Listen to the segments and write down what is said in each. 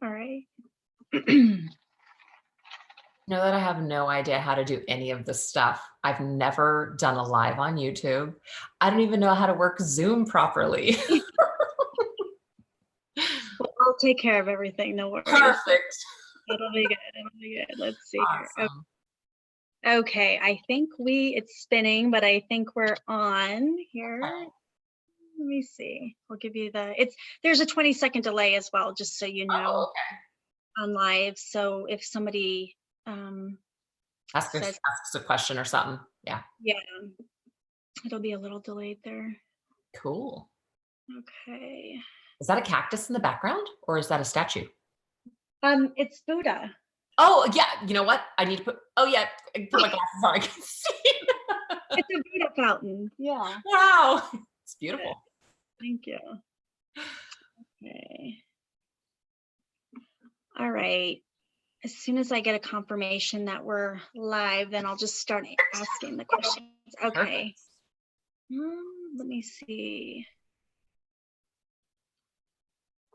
All right. Know that I have no idea how to do any of this stuff. I've never done a live on YouTube. I don't even know how to work Zoom properly. Well, I'll take care of everything. No worries. Perfect. It'll be good. It'll be good. Let's see here. Awesome. Okay. I think it's spinning, but I think we're on here. Okay. Let me see. I'll give you there's a 20-second delay as well, just so you know. Oh, okay. On live. So if somebody Asks a question or something. Yeah. Yeah, it'll be a little delayed there. Cool. Okay. Is that a cactus in the background or is that a statue? It's Buddha. Oh yeah. You know what? I need to put my glasses on. I can see. It's a Buddha fountain. Yeah. Wow. It's beautiful. Thank you. Okay. All right. As soon as I get a confirmation that we're live, then I'll just start asking the questions. Okay. Let me see.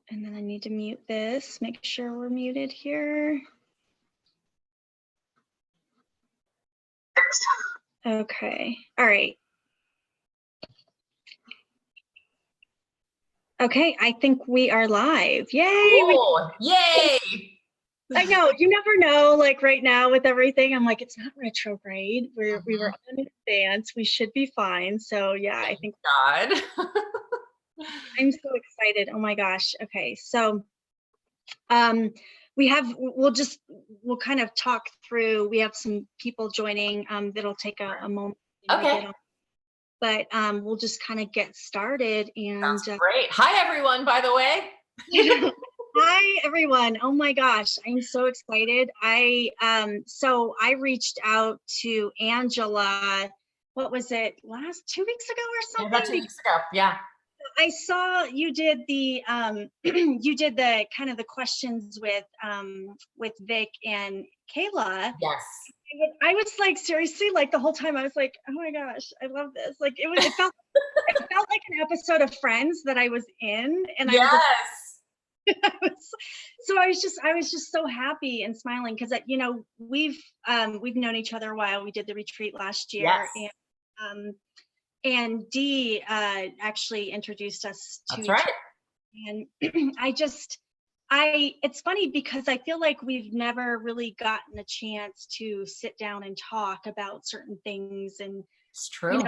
And then I need to mute this, make sure we're muted here. Okay. All right. Okay, I think we are live. Yay! Cool. Yay! I know, you never know, like right now with everything, I'm like, it's not retrograde. We were on in advance. We should be fine. So yeah, I think God. I'm so excited. Oh my gosh. Okay. So we'll kind of talk through, we have some people joining that'll take a moment. Okay. But we'll just kind of get started. And sounds great. Hi everyone, by the way. Hi everyone. Oh my gosh, I'm so excited. So I reached out to Angela, what was it, 2 weeks ago or something? Yeah, about 2 weeks ago. Yeah. I saw you did the you did the kind of the questions with Vic and Kayla. Yes. I was like, seriously, like the whole time I was like, oh my gosh, I love this. Like it felt like an episode of Friends that I was in, and yes. I was just so happy and smiling because we've known each other a while. We did the retreat last year. Yes. And Dee actually introduced us to That's right. And it's funny because I feel like we've never really gotten a chance to sit down and talk about certain things. And it's true.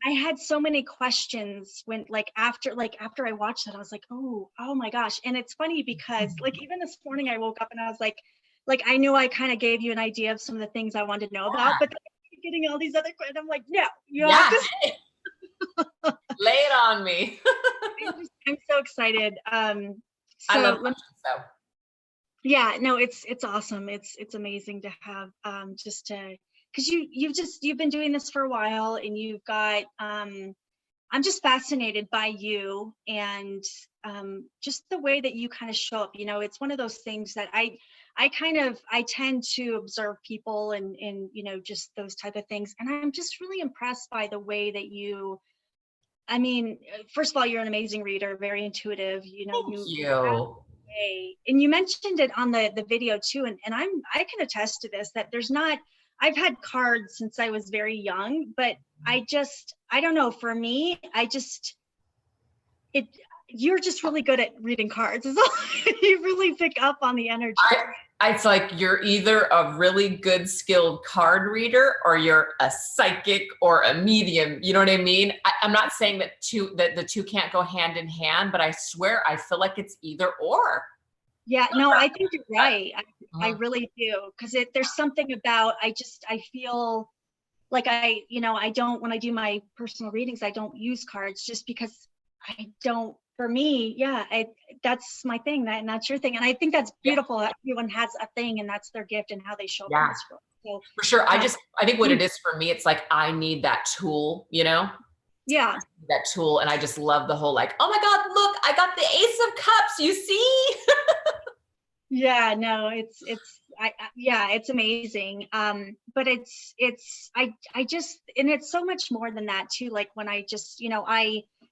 I had so many questions when after I watched that, I was like, oh my gosh. And it's funny because even this morning I woke up and I was like I knew I kind of gave you an idea of some of the things I wanted to know about, but getting all these other questions, I'm like, no, you have to lay it on me. I'm so excited. I love questions, so. Yeah, no, it's awesome. It's amazing to have because you've been doing this for a while, and you've got I'm just fascinated by you and just the way that you kind of show up. It's one of those things that I tend to observe people and just those type of things, and I'm just really impressed by the way that you. I mean, first of all, you're an amazing reader, very intuitive. Thank you. And you mentioned it on the video too, and I can attest to this, that I've had cards since I was very young, but I don't know, for me, you're just really good at reading cards. You really pick up on the energy. It's like you're either a really good skilled card reader or you're a psychic or a medium. You know what I mean? I'm not saying that the two can't go hand in hand, but I swear I feel like it's either or. Yeah, no, I think you're right. I really do, because there's something about I feel like I don't, when I do my personal readings, I don't use cards just because I don't. For me, yeah, that's my thing, and that's your thing, and I think that's beautiful. Yeah. Everyone has a thing, and that's their gift, and how they show up in this world. So, for sure, I think what it is for me, it's like I need that tool, Yeah, that tool, and I just love the whole oh my God, look, I got the Ace of Cups. You see? Yeah, no, it's amazing. But I just, and it's so much more than that too. Like when I just,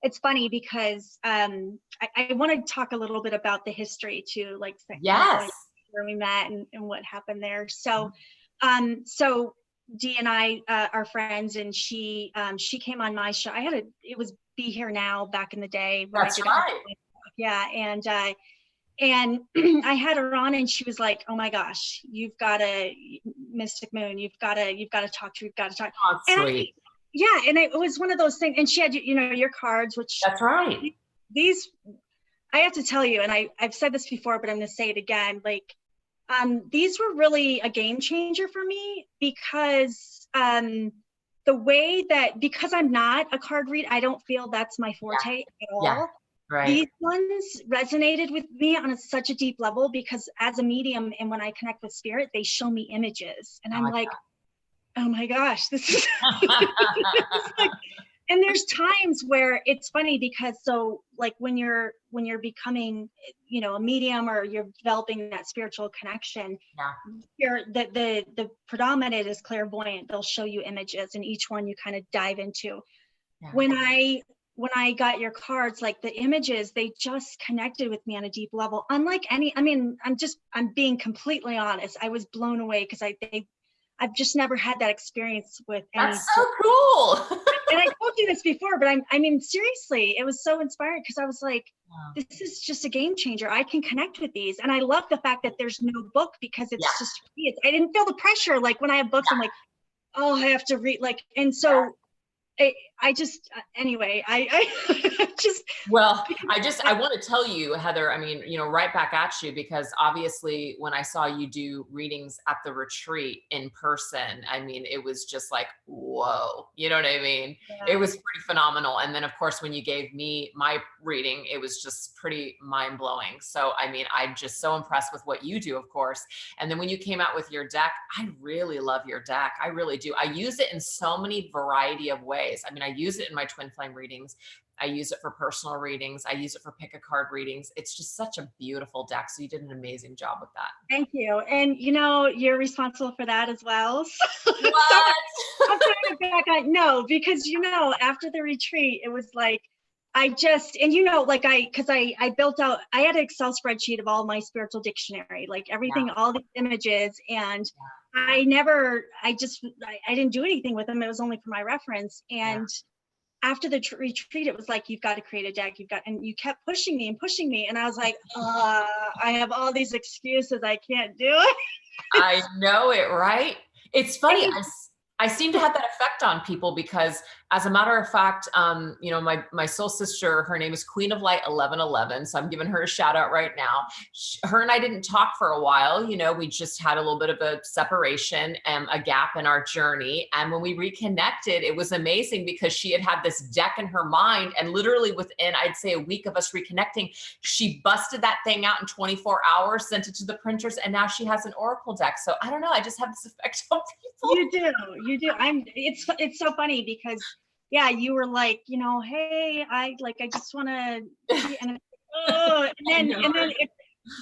it's funny because I want to talk a little bit about the history too, like Yes. where we met and what happened there. So, so Dee and I are friends, and she came on my show. It was Be Here Now back in the day when That's I did right. it. Yeah, and I had her on, and she was like, "Oh my gosh, you've got a Mystic Moon. You've got to talk to. You've got to talk." Oh, And sweet. yeah, and it was one of those things. And she had, your cards, which That's right. these, I have to tell you, and I've said this before, but I'm going to say it again. Like, these were really a game changer for me because the way that, because I'm not a card reader, I don't feel that's my forte at all. Yeah. Right. These ones resonated with me on such a deep level because as a medium, and when I connect with spirit, they show me images, and I'm like, oh my gosh, this is, like, and there's times where it's funny because so like when you're becoming, a medium, or you're developing that spiritual connection, the predominant is clairvoyant. They'll show you images, and each one you kind of dive into. When I got your cards, like the images, they just connected with me on a deep level. Unlike I'm being completely honest. I was blown away because I've just never had that experience with any. That's so cool. And I told you this before, but I mean, seriously, it was so inspiring because I was like, this is just a game changer. I can connect with these. And I love the fact that there's no book because it's just free. I didn't feel the pressure. Like when I have books, I'm like, oh, I have to read, like, and so I just, anyway, I just. Well, I want to tell you, Heather, I mean, right back at you, because obviously when I saw you do readings at the retreat in person, I mean, it was just like, whoa, you know what I mean? Yeah. It was pretty phenomenal. And then of course, when you gave me my reading, it was just pretty mind blowing. So, I mean, I'm just so impressed with what you do, of course. And then when you came out with your deck, I really love your deck. I really do. I use it in so many variety of ways. I mean, I use it in my twin flame readings. I use it for personal readings. I use it for pick a card readings. It's just such a beautiful deck. So you did an amazing job with that. Thank you. And you're responsible for that as well. What? I'm trying to back on. No, because after the retreat, it was like, because I built out, I had an Excel spreadsheet of all my spiritual dictionary, like everything, all these images. And I didn't do anything with them. It was only for my reference. And after the retreat, it was like, you've got to create a deck. And you kept pushing me and pushing me. And I was like, I have all these excuses. I can't do it. I know it, right? It's funny. I seem to have that effect on people because, as a matter of fact, my soul sister, her name is Queen of Light 1111. So I'm giving her a shout out right now. Her and I didn't talk for a while. We just had a little bit of a separation and a gap in our journey. And when we reconnected, it was amazing because she had this deck in her mind, and literally within, I'd say, a week of us reconnecting, she busted that thing out in 24 hours, sent it to the printers, and now she has an oracle deck. So I don't know. I just have this effect on people. You do. It's so funny because you were like, hey, I just want to,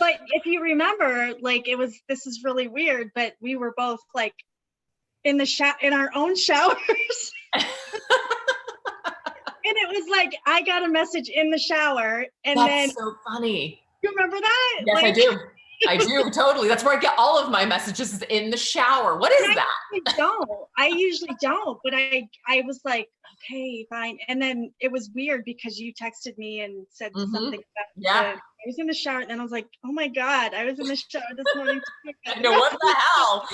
but if you remember, like this is really weird, but we were both like in our own showers. And it was like, I got a message in the shower, and that's so funny. You remember that? Yes, I do. I do, totally. That's where I get all of my messages, is in the shower. What is that? I usually don't, but I was like, okay, fine. And then it was weird because you texted me and said something about I was in the shower, and then I was like, oh my God, I was in the shower this morning. I know, what the hell?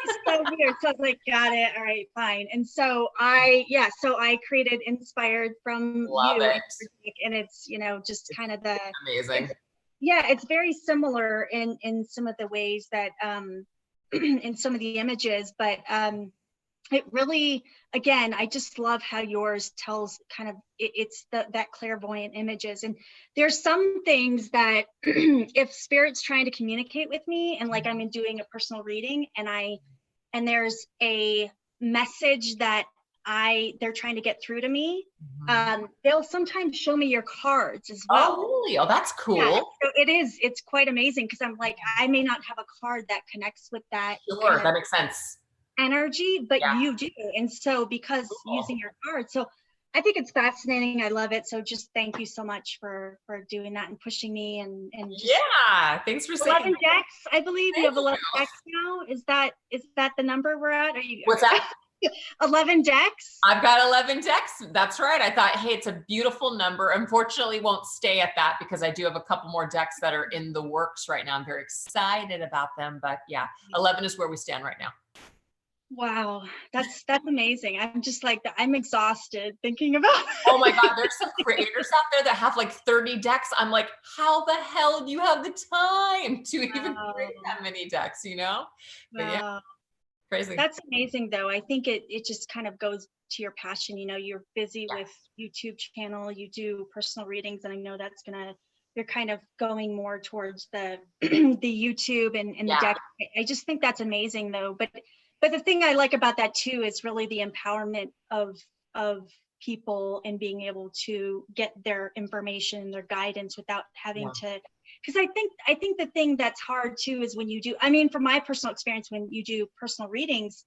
It's so weird. So I was like, got it. All right, fine. And so I created Inspired from Love you. It. And it's, just kind of the amazing. It's very similar in some of the ways that in some of the images, but it really, again, I just love how yours tells kind of it's that clairvoyant images. And there's some things that if spirit's trying to communicate with me, and like I'm doing a personal reading, and there's a message that they're trying to get through to me, they'll sometimes show me your cards as well. Oh, really? Oh, that's cool. Yeah, so it's quite amazing because I'm like, I may not have a card that connects with that. Sure, that makes sense. Energy, but you do. And so because using your cards, so I think it's fascinating. I love it. So just thank you so much for doing that and pushing me and just Yeah, thanks for saying 11 decks. I believe you Thank have 11 you. decks now. Is that the number we're at? Are you What's that? 11 decks? I've got 11 decks. That's right. I thought, hey, it's a beautiful number. Unfortunately, won't stay at that because I do have a couple more decks that are in the works right now. I'm very excited about them, but yeah, 11 is where we stand right now. Wow, that's amazing. I'm just like, I'm exhausted thinking about it. Oh my God, there's some creators out there that have like 30 decks. I'm like, how the hell do you have the time to even create that many decks, you know? But yeah, crazy. That's amazing though. I think it just kind of goes to your passion. You know, you're busy with YouTube channel, you do personal readings, and I know that's you're kind of going more towards the the YouTube and the deck. I just think that's amazing though. But the thing I like about that too is really the empowerment of people and being able to get their information, their guidance without having to, because I think the thing that's hard too is when you do, I mean, from my personal experience, when you do personal readings,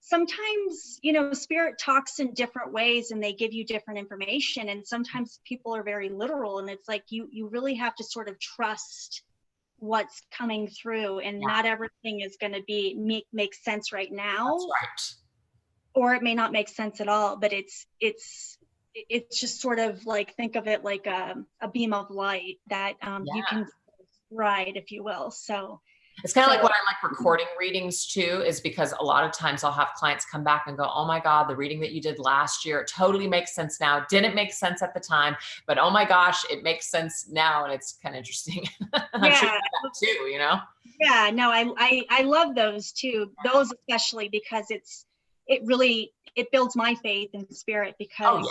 sometimes, you know, spirit talks in different ways and they give you different information. And sometimes people are very literal, and it's like, you really have to sort of trust what's coming through, and not everything is going to be make sense right now. That's right. Or it may not make sense at all, but it's just sort of like, think of it like a beam of light that you can ride, if you will. So it's kind of like what I like recording readings too, is because a lot of times I'll have clients come back and go, oh my God, the reading that you did last year, it totally makes sense now. Didn't make sense at the time, but oh my gosh, it makes sense now. And it's kind of interesting. I'm sure you do that too, you know? Yeah, no, I love those too. Those especially because it builds my faith in spirit, because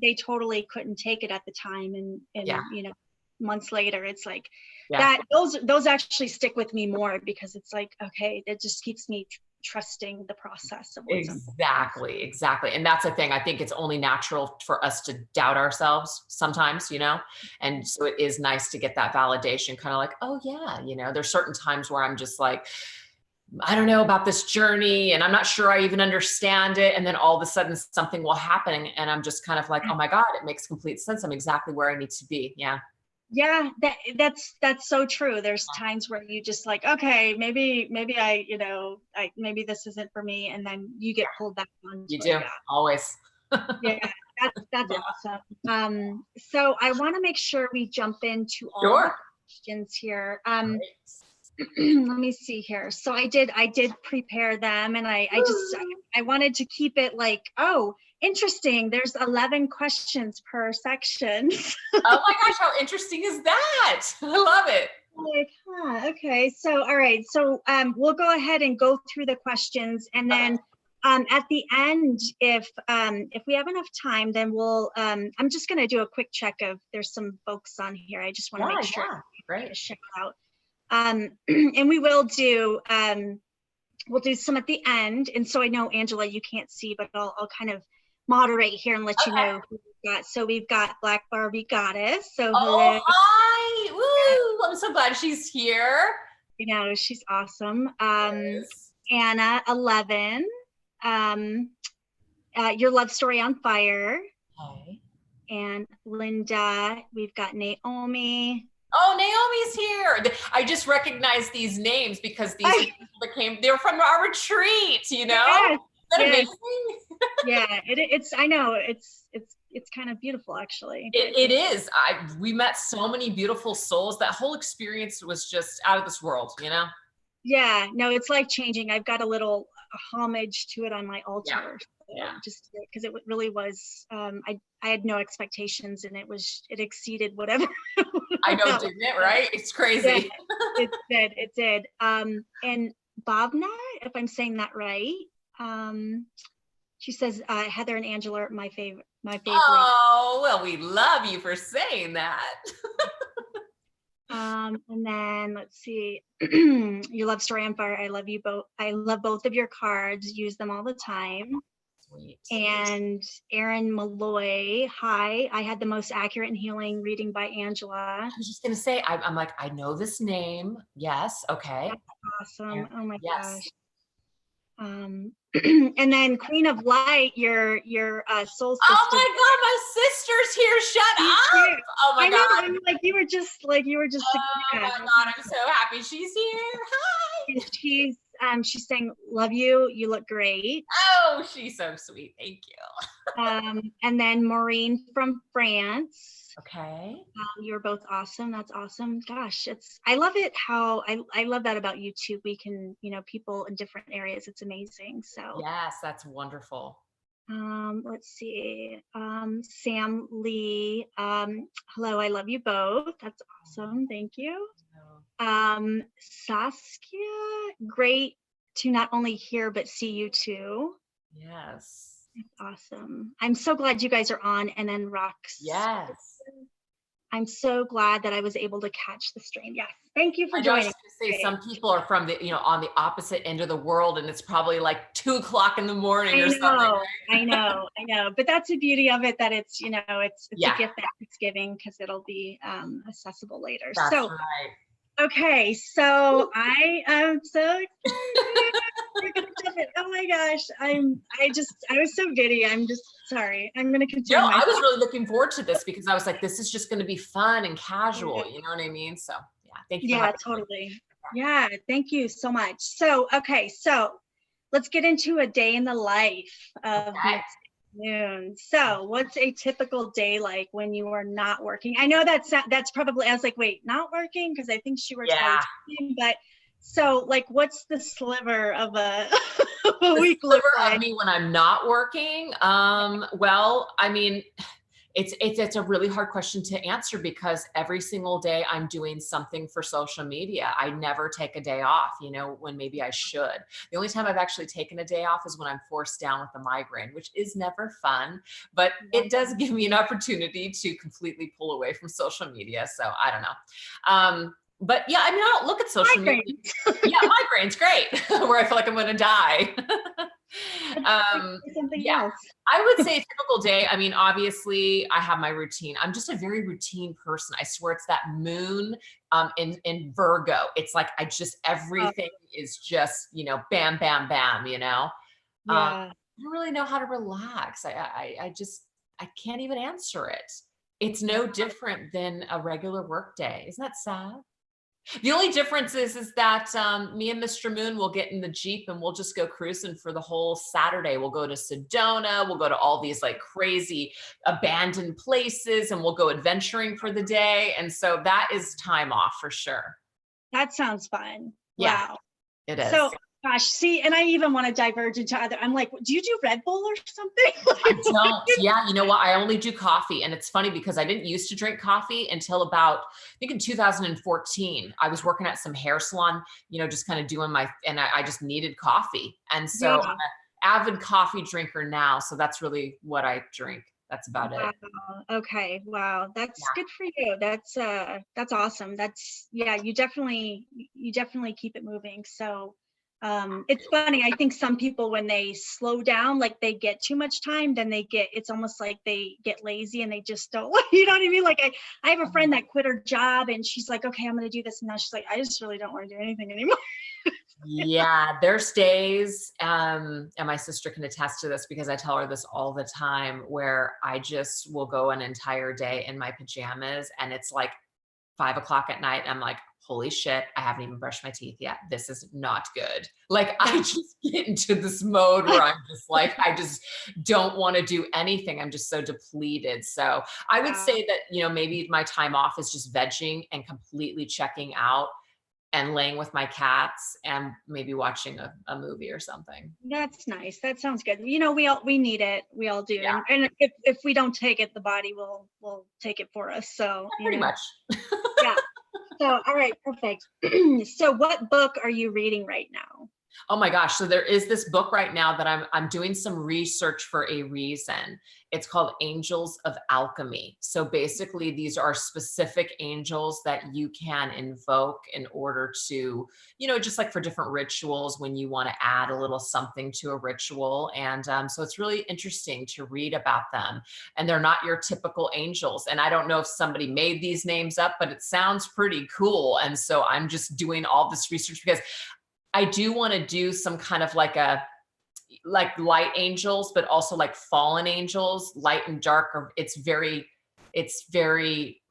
they totally couldn't take it at the time. And you know, months later, it's like that those actually stick with me more, because it's like, okay, it just keeps me trusting the process of what's exactly. And that's the thing. I think it's only natural for us to doubt ourselves sometimes, you know? And so it is nice to get that validation, kind of like, oh yeah, you know, there's certain times where I'm just like, I don't know about this journey and I'm not sure I even understand it. And then all of a sudden something will happen and I'm just kind of like, oh my God, it makes complete sense. I'm exactly where I need to be. Yeah. Yeah, that's so true. There's times where you just like, okay, maybe I, you know, maybe this isn't for me, and then you get pulled back on. You do, always. Yeah, that's awesome. So I want to make sure we jump into all the questions here. Let me see here. So I did prepare them, and I wanted to keep it like, oh, interesting. There's 11 questions per section. Oh my gosh, how interesting is that? I love it. Like, okay. So, all right. So we'll go ahead and go through the questions, and then at the end, if we have enough time, then we'll, I'm just going to do a quick check of, there's some folks on here. I just want to make sure. Great. Check out. And we will do, we'll do some at the end. And so I know, Angela, you can't see, but I'll kind of moderate here and let you know who we've got. So we've got Black Barbie Goddess. So hello. Hi. Woo. I'm so glad she's here. You know, she's awesome. Anna, 11. Your Love Story on Fire. Hi. And Linda, we've got Naomi. Oh, Naomi's here. I just recognize these names because these people they're from our retreat, you know? Yes, Isn't that amazing? Yeah, it's, I know, it's kind of beautiful, actually. It is. We met so many beautiful souls. That whole experience was just out of this world, you know? Yeah, no, it's life changing. I've got a little homage to it on my altar. Just because it really was, I had no expectations, and it exceeded whatever. I know, didn't it? Right? It's crazy. Yeah, it did. And Bhavna, if I'm saying that right, she says Heather and Angela are my favorite. Oh, well, we love you for saying that. And then let's see, Your Love Story on Fire. I love you both. I love both of your cards. Use them all the time. Sweet. And Erin Malloy, hi. I had the most accurate and healing reading by Angela. I was just gonna say, I'm like, I know this name. Yes. Okay. That's awesome. Oh my gosh. And then Queen of Light, your soul sister. Oh my God, my sister's here. Shut up. Oh my I know, God. I'm like, you were just Oh my God, I'm so happy she's here. Hi. And she's saying, love you. You look great. Oh, she's so sweet. Thank you. And then Maureen from France. Okay. You're both awesome. That's awesome. Gosh, I love it how I love that about you too. We can, people in different areas. It's amazing. So yes, that's wonderful. Let's see. Sam Lee. Hello, I love you both. That's awesome. Thank you. Saskia, great to not only hear but see you too. Yes. Awesome. I'm so glad you guys are on. And then Rox. Yes. I'm so glad that I was able to catch the stream. Yes. Thank you for joining. I was going to say, some people are from the, on the opposite end of the world, and it's probably like 2 o'clock in the morning or something. Right? I know. But that's the beauty of it, that it's, it's a gift that it's giving, because it'll be accessible later. That's right. Okay, so I am so excited. Oh my gosh, I was so giddy. I'm just sorry. I'm gonna continue. I was really looking forward to this, because I was like, this is just going to be fun and casual. You know what I mean? So yeah, thank you. Yeah, totally. Yeah, thank you so much. So okay, so let's get into a day in the life of noon. So what's a typical day like when you are not working? I know that's probably, I was like, wait, not working? Because I think she works all the time, but so like, what's the sliver of a week look like? Of me when I'm not working? Well, I mean, it's a really hard question to answer, because every single day I'm doing something for social media. I never take a day off, when maybe I should. The only time I've actually taken a day off is when I'm forced down with a migraine, which is never fun, but it does give me an opportunity to completely pull away from social media. So I don't know. But yeah, I mean, I don't look at social media. Yeah, migraine's great, where I feel like I'm going to die. Something else. I would say a typical day. I mean, obviously I have my routine. I'm just a very routine person. I swear it's that moon in Virgo. It's like, everything is just, bam, bam, bam, Yeah. I don't really know how to relax. I can't even answer it. It's no different than a regular work day. Isn't that sad? The only difference is that me and Mr. Moon will get in the Jeep and we'll just go cruising for the whole Saturday. We'll go to Sedona. We'll go to all these like crazy abandoned places, and we'll go adventuring for the day. And so that is time off for sure. That sounds fun. Yeah, wow. It is. So gosh, see, and I even want to diverge into other, I'm like, do you do Red Bull or something? I don't. Yeah, you know what? I only do coffee. And it's funny because I didn't used to drink coffee until about, I think in 2014, I was working at some hair salon, just kind of doing and I just needed coffee. And so I'm an avid coffee drinker now. So that's really what I drink. That's about it. Okay. Wow. That's good for you. That's awesome. You definitely keep it moving. So it's funny. I think some people, when they slow down, like they get too much time, then it's almost like they get lazy and they just don't, you know what I mean? Like I have a friend that quit her job and she's like, okay, I'm going to do this. And now she's like, I just really don't want to do anything anymore. Yeah, there's days, and my sister can attest to this because I tell her this all the time, where I just will go an entire day in my pajamas and it's like 5 o'clock at night. And I'm like, holy shit, I haven't even brushed my teeth yet. This is not good. Like I just get into this mode where I'm just like, I just don't want to do anything. I'm just so depleted. So I would say that, maybe my time off is just vegging and completely checking out and laying with my cats and maybe watching a movie or something. That's nice. That sounds good. We need it. We all do. Yeah. And if we don't take it, the body will take it for us. So pretty much. Yeah. So, all right, perfect. So what book are you reading right now? Oh my gosh. So there is this book right now that I'm doing some research for a reason. It's called Angels of Alchemy. So basically these are specific angels that you can invoke in order to, just like for different rituals when you want to add a little something to a ritual. And so it's really interesting to read about them. And they're not your typical angels. And I don't know if somebody made these names up, but it sounds pretty cool. And so I'm just doing all this research because I do want to do some kind of like a like light angels, but also like fallen angels, light and dark. It's very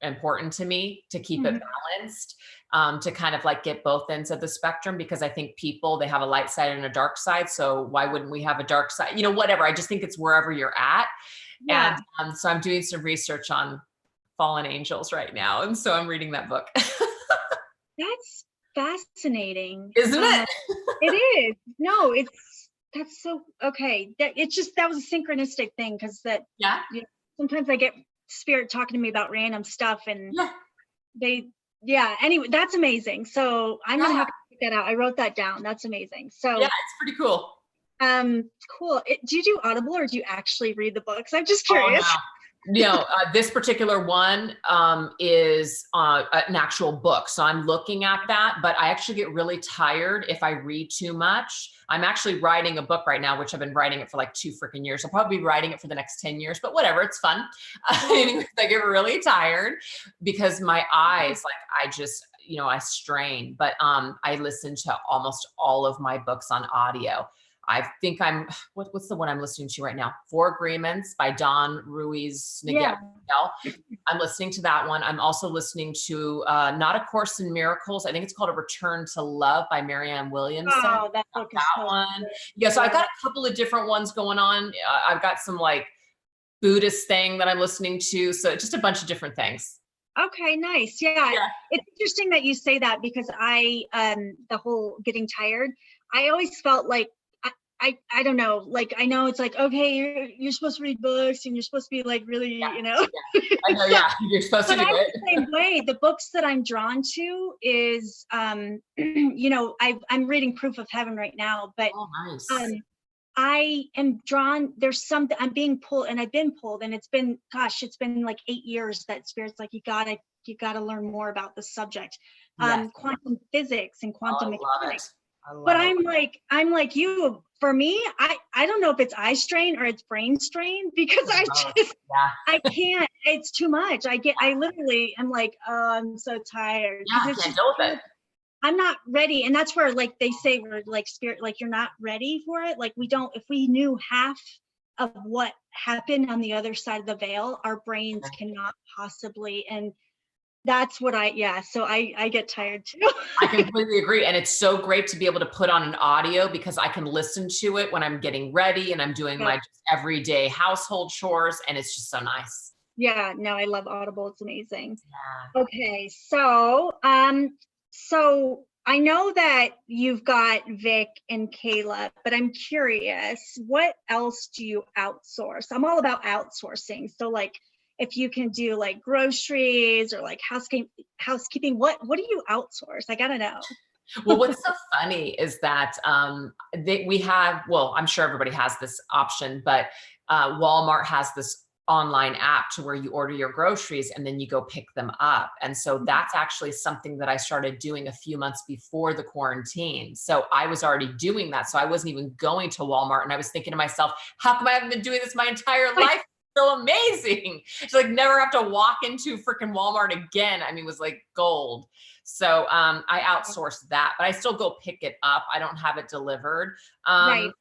important to me to keep it balanced, to kind of like get both ends of the spectrum, because I think people, they have a light side and a dark side. So why wouldn't we have a dark side? Whatever. I just think it's wherever you're at. Yeah. And so I'm doing some research on fallen angels right now. And so I'm reading that book. That's fascinating. Isn't it? It is. No, that's so, okay. That was a synchronistic thing, because Yeah. Sometimes I get spirit talking to me about random stuff, and anyway, that's amazing. So I'm gonna have to check that out. I wrote that down. That's amazing. So yeah, it's pretty cool. Cool. Do you do Audible, or do you actually read the books? I'm just curious. Oh, no. This particular one is an actual book. So I'm looking at that, but I actually get really tired if I read too much. I'm actually writing a book right now, which I've been writing it for like 2 freaking years. I'll probably be writing it for the next 10 years, but whatever, it's fun. Anyways, I get really tired because my eyes, like I just, I strain, but I listen to almost all of my books on audio. I think what's the one I'm listening to right now? 4 Agreements by Don Ruiz Miguel. I'm listening to that one. I'm also listening to Not a Course in Miracles. I think it's called A Return to Love by Marianne Williamson. Oh, that book is so one. good. Yeah, so I got a couple of different ones going on. I've got some like Buddhist thing that I'm listening to. So just a bunch of different things. Okay, nice. Yeah. It's interesting that you say that, because the whole getting tired, I always felt like, I don't know, like, I know it's like, okay, you're supposed to read books and you're supposed to be like really, I know, you're supposed to do it. The same way. The books that I'm drawn to is, I'm reading Proof of Heaven right now, but nice. I am drawn, there's something, I'm being pulled, and I've been pulled, and it's been like 8 years that Spirit's like, you gotta learn more about this subject. Quantum physics and quantum mechanics. But I'm like you, for me, I don't know if it's eye strain or it's brain strain, because I can't, it's too much. I literally am like, oh, I'm so tired. Yeah, I can't deal with it. I'm not ready. And that's where, like, they say, we're like, Spirit, like, you're not ready for it. Like, if we knew half of what happened on the other side of the veil, our brains cannot possibly. And that's what so I get tired too. I completely agree. And it's so great to be able to put on an audio, because I can listen to it when I'm getting ready and I'm doing my just everyday household chores. And it's just so nice. Yeah, no, I love Audible. It's amazing. Yeah. Okay. So I know that you've got Vic and Kayla, but I'm curious, what else do you outsource? I'm all about outsourcing. So like, if you can do like groceries or like housekeeping, what do you outsource? I gotta know. Well, what's so funny is that we have, well, I'm sure everybody has this option, but Walmart has this online app to where you order your groceries and then you go pick them up. And so that's actually something that I started doing a few months before the quarantine. So I was already doing that. So I wasn't even going to Walmart, and I was thinking to myself, how come I haven't been doing this my entire life? So amazing. It's like never have to walk into freaking Walmart again. I mean, it was like gold. So I outsourced that, but I still go pick it up. I don't have it delivered. And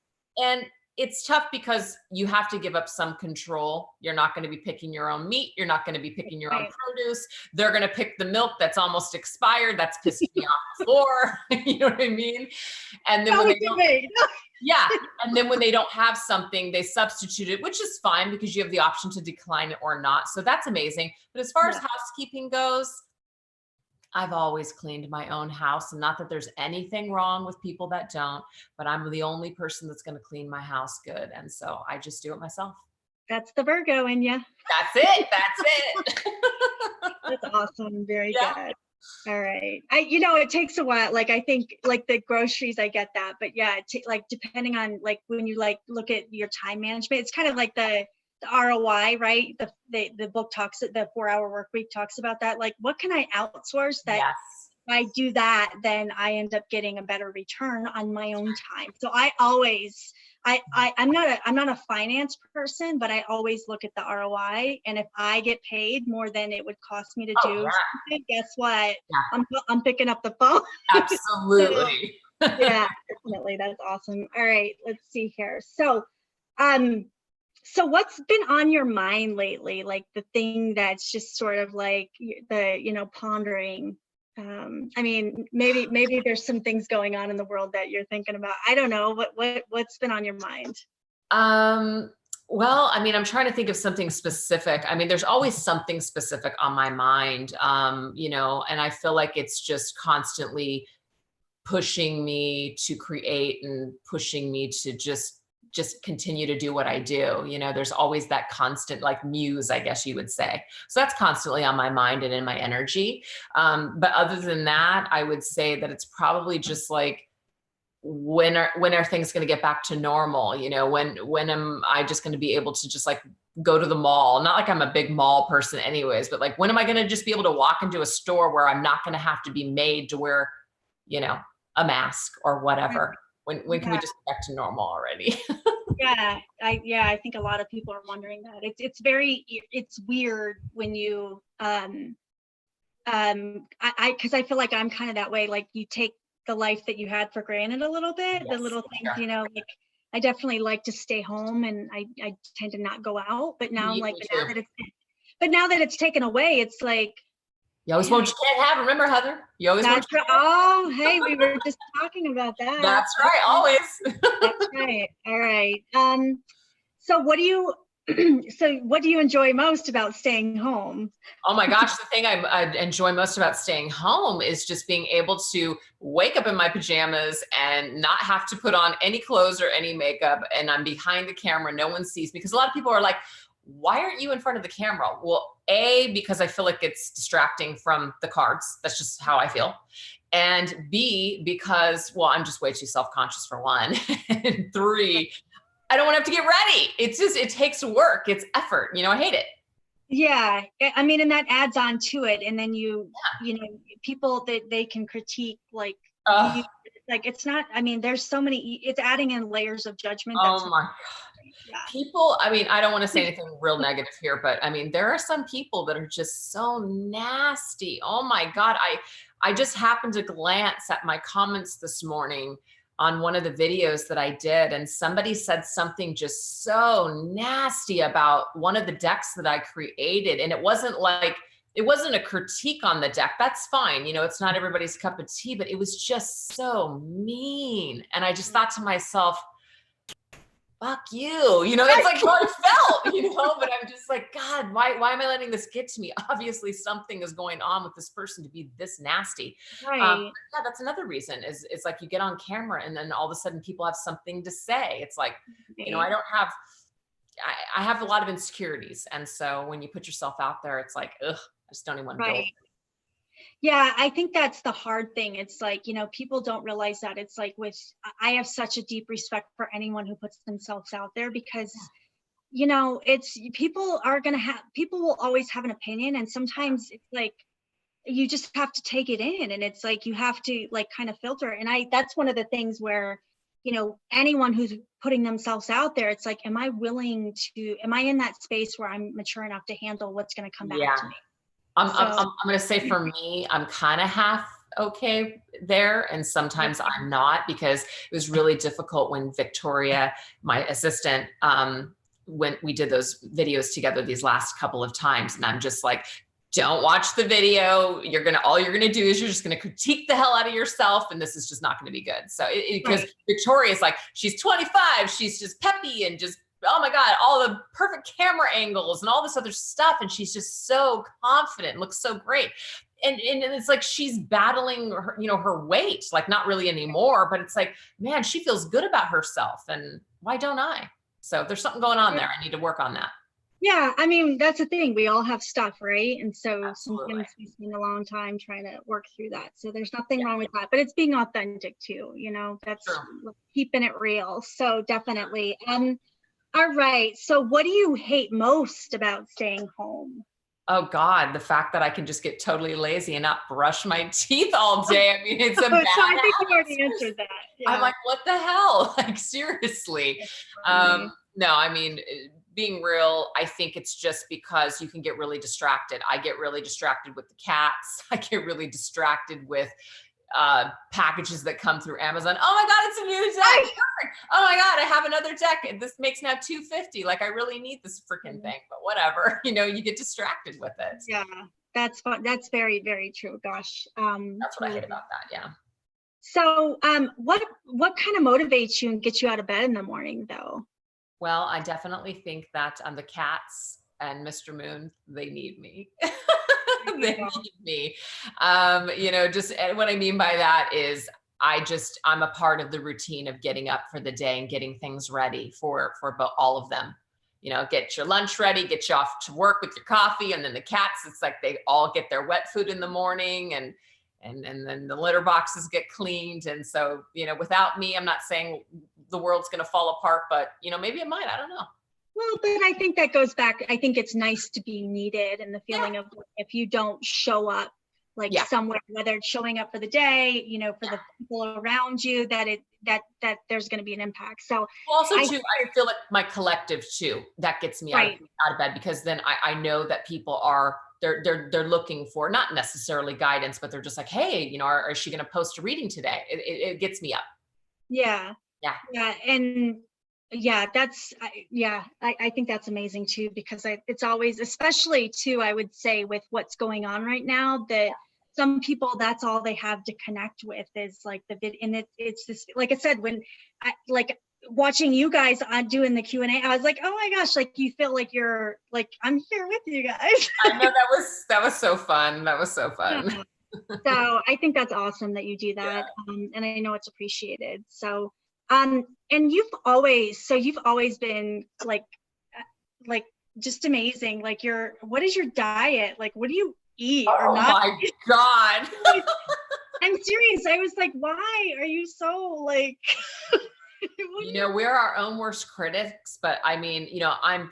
it's tough because you have to give up some control. You're not going to be picking your own meat. You're not going to be picking your own produce. They're going to pick the milk that's almost expired. That's pissing me off before. You know what I mean? And then when they don't, and then when they don't have something, they substitute it, which is fine because you have the option to decline it or not. So that's amazing. But as far as housekeeping goes, I've always cleaned my own house, and not that there's anything wrong with people that don't, but I'm the only person that's going to clean my house good. And so I just do it myself. That's the Virgo in you. That's it. That's it. That's awesome. Very good. All right. It takes a while. Like, I think like the groceries, I get that, but like depending on like when you like look at your time management, it's kind of like the ROI, right? The book talks, the 4-Hour Work Week talks about that. Like, what can I outsource that if I do that, then I end up getting a better return on my own time. So I always, I'm not a finance person, but I always look at the ROI. And if I get paid more than it would cost me to do something, guess what? I'm picking up the phone. Absolutely. Yeah, definitely. That's awesome. All right, let's see here. So what's been on your mind lately? Like the thing that's just sort of like pondering. I mean, maybe there's some things going on in the world that you're thinking about. I don't know. What's been on your mind? Um, well, I mean, I'm trying to think of something specific. I mean, there's always something specific on my mind, and I feel like it's just constantly pushing me to create and pushing me to just continue to do what I do. There's always that constant like muse, I guess you would say. So that's constantly on my mind and in my energy. But other than that, I would say that it's probably just like, when are things going to get back to normal? When am I just going to be able to just like go to the mall? Not like I'm a big mall person anyways, but like, when am I going to just be able to walk into a store where I'm not going to have to be made to wear, a mask or whatever? When can we Yeah, just get back to normal already? I think a lot of people are wondering that. It's weird when you because I feel like I'm kind of that way. Like you take the life that you had for granted a little bit, the Yes, little for things, sure. like I definitely like to stay home and I tend to not go out. But now I'm like, Me too. but now that it's taken away, it's like, You always want man, what you can't have. Remember, Heather? You always want that's what you right. can't Oh, hey, we were just talking about have. that. That's right. Always. That's right. All right. So what do you so what do you enjoy most about staying home? Oh my gosh, the thing I enjoy most about staying home is just being able to wake up in my pajamas and not have to put on any clothes or any makeup. And I'm behind the camera, no one sees me. Because a lot of people are like, why aren't you in front of the camera? Well, A, because I feel like it's distracting from the cards. That's just how I feel. And B, because, well, I'm just way too self-conscious for one. And three, I don't want to have to get ready. It takes work. It's effort. I hate it. Yeah, I mean, and that adds on to it, and then people that they can critique like you, Oh, like it's not. I mean, there's so many. It's adding in layers of judgment. That's oh my yeah, people. I mean, I don't want to say anything real negative here, but I mean, there are some people that are just so nasty. Oh my God. I just happened to glance at my comments this morning on one of the videos that I did, and somebody said something just so nasty about one of the decks that I created. And it wasn't a critique on the deck. That's fine. It's not everybody's cup of tea, but it was just so mean. And I just thought to myself, fuck you. That's like how I felt, but I'm just like, God, why am I letting this get to me? Obviously something is going on with this person to be this nasty. right. Yeah, that's another reason is it's like you get on camera and then all of a sudden people have something to say. It's like, Right. I have a lot of insecurities. And so when you put yourself out there, it's like, ugh, I just don't even want to deal with Right. Yeah, I think that's the hard thing. It's like, people don't realize that. It's like I have such a deep respect for anyone who puts themselves out there because, it's people will always have an opinion. And sometimes it's like, you just have to take it in. And it's like, you have to like kind of filter. And that's one of the things where, anyone who's putting themselves out there, it's like, am I in that space where I'm mature enough to handle what's going to come it. back Yeah. to me? I'm going to say for me, I'm kind of half okay there. And sometimes I'm not, because it was really difficult when Victoria, my assistant, when we did those videos together these last couple of times. And I'm just like, don't watch the video. All you're going to do is you're just going to critique the hell out of yourself. And this is just not going to be good. So because Right. Victoria's like, she's 25, she's just peppy and just, oh my God, all the perfect camera angles and all this other stuff. And she's just so confident, looks so great. And it's like, she's battling her, her weight, like not really anymore, but it's like, man, she feels good about herself. And why don't I? So there's something going on there. I need to work on that. Yeah, I mean, that's the thing. We all have stuff, right? And so Absolutely. sometimes we spend a long time trying to work through that. So there's nothing Yeah, wrong with that, but it's being authentic too, that's true. keeping it real. So definitely. All right. So what do you hate most about staying home? Oh God, the fact that I can just get totally lazy and not brush my teeth all day. I mean, it's a So bad I think you habit. already answered that. I'm Yeah. like, what the hell? Like, seriously. No, I mean, being real, I think it's just because you can get really distracted. I get really distracted with the cats. I get really distracted with packages that come through Amazon. Oh my God, it's a new deck. Oh my God, I have another deck. This makes now $250. Like I really need this freaking thing, but whatever, you get distracted with it. Yeah, that's fun. That's very, very true. Gosh. That's what I hate about that. Yeah. So, what kind of motivates you and gets you out of bed in the morning though? Well, I definitely think that the cats and Mr. Moon, they need me. They need me. Just what I mean by that is I'm a part of the routine of getting up for the day and getting things ready for all of them. Get your lunch ready, get you off to work with your coffee. And then the cats, it's like they all get their wet food in the morning and then the litter boxes get cleaned. And so, without me, I'm not saying the world's going to fall apart, but maybe it might, I don't know. Well, but I think that goes back. I think it's nice to be needed, and the feeling of if you don't show up somewhere, whether it's showing up for the day, for the people around you, that there's going to be an impact. So also I feel like my collective too, that gets me out of bed, because then I know that people are, they're looking for not necessarily guidance, but they're just like, hey, is she going to post a reading today? It gets me up. Yeah. And I think that's amazing too, because it's always, especially too, I would say with what's going on right now, that some people, that's all they have to connect with is like the vid. And it's this, like I said, when I watching you guys on doing the Q&A, I was like, oh my gosh, like you feel like you're like, I'm here with you guys. I know that was so fun. That was so fun. Yeah. So I think that's awesome that you do that. And I know it's appreciated. So, and you've always been like just amazing. Like what is your diet? Like, what do you eat or not? Oh my God. I'm serious. I was like, why are you so like, we're our own worst critics, but I mean, I'm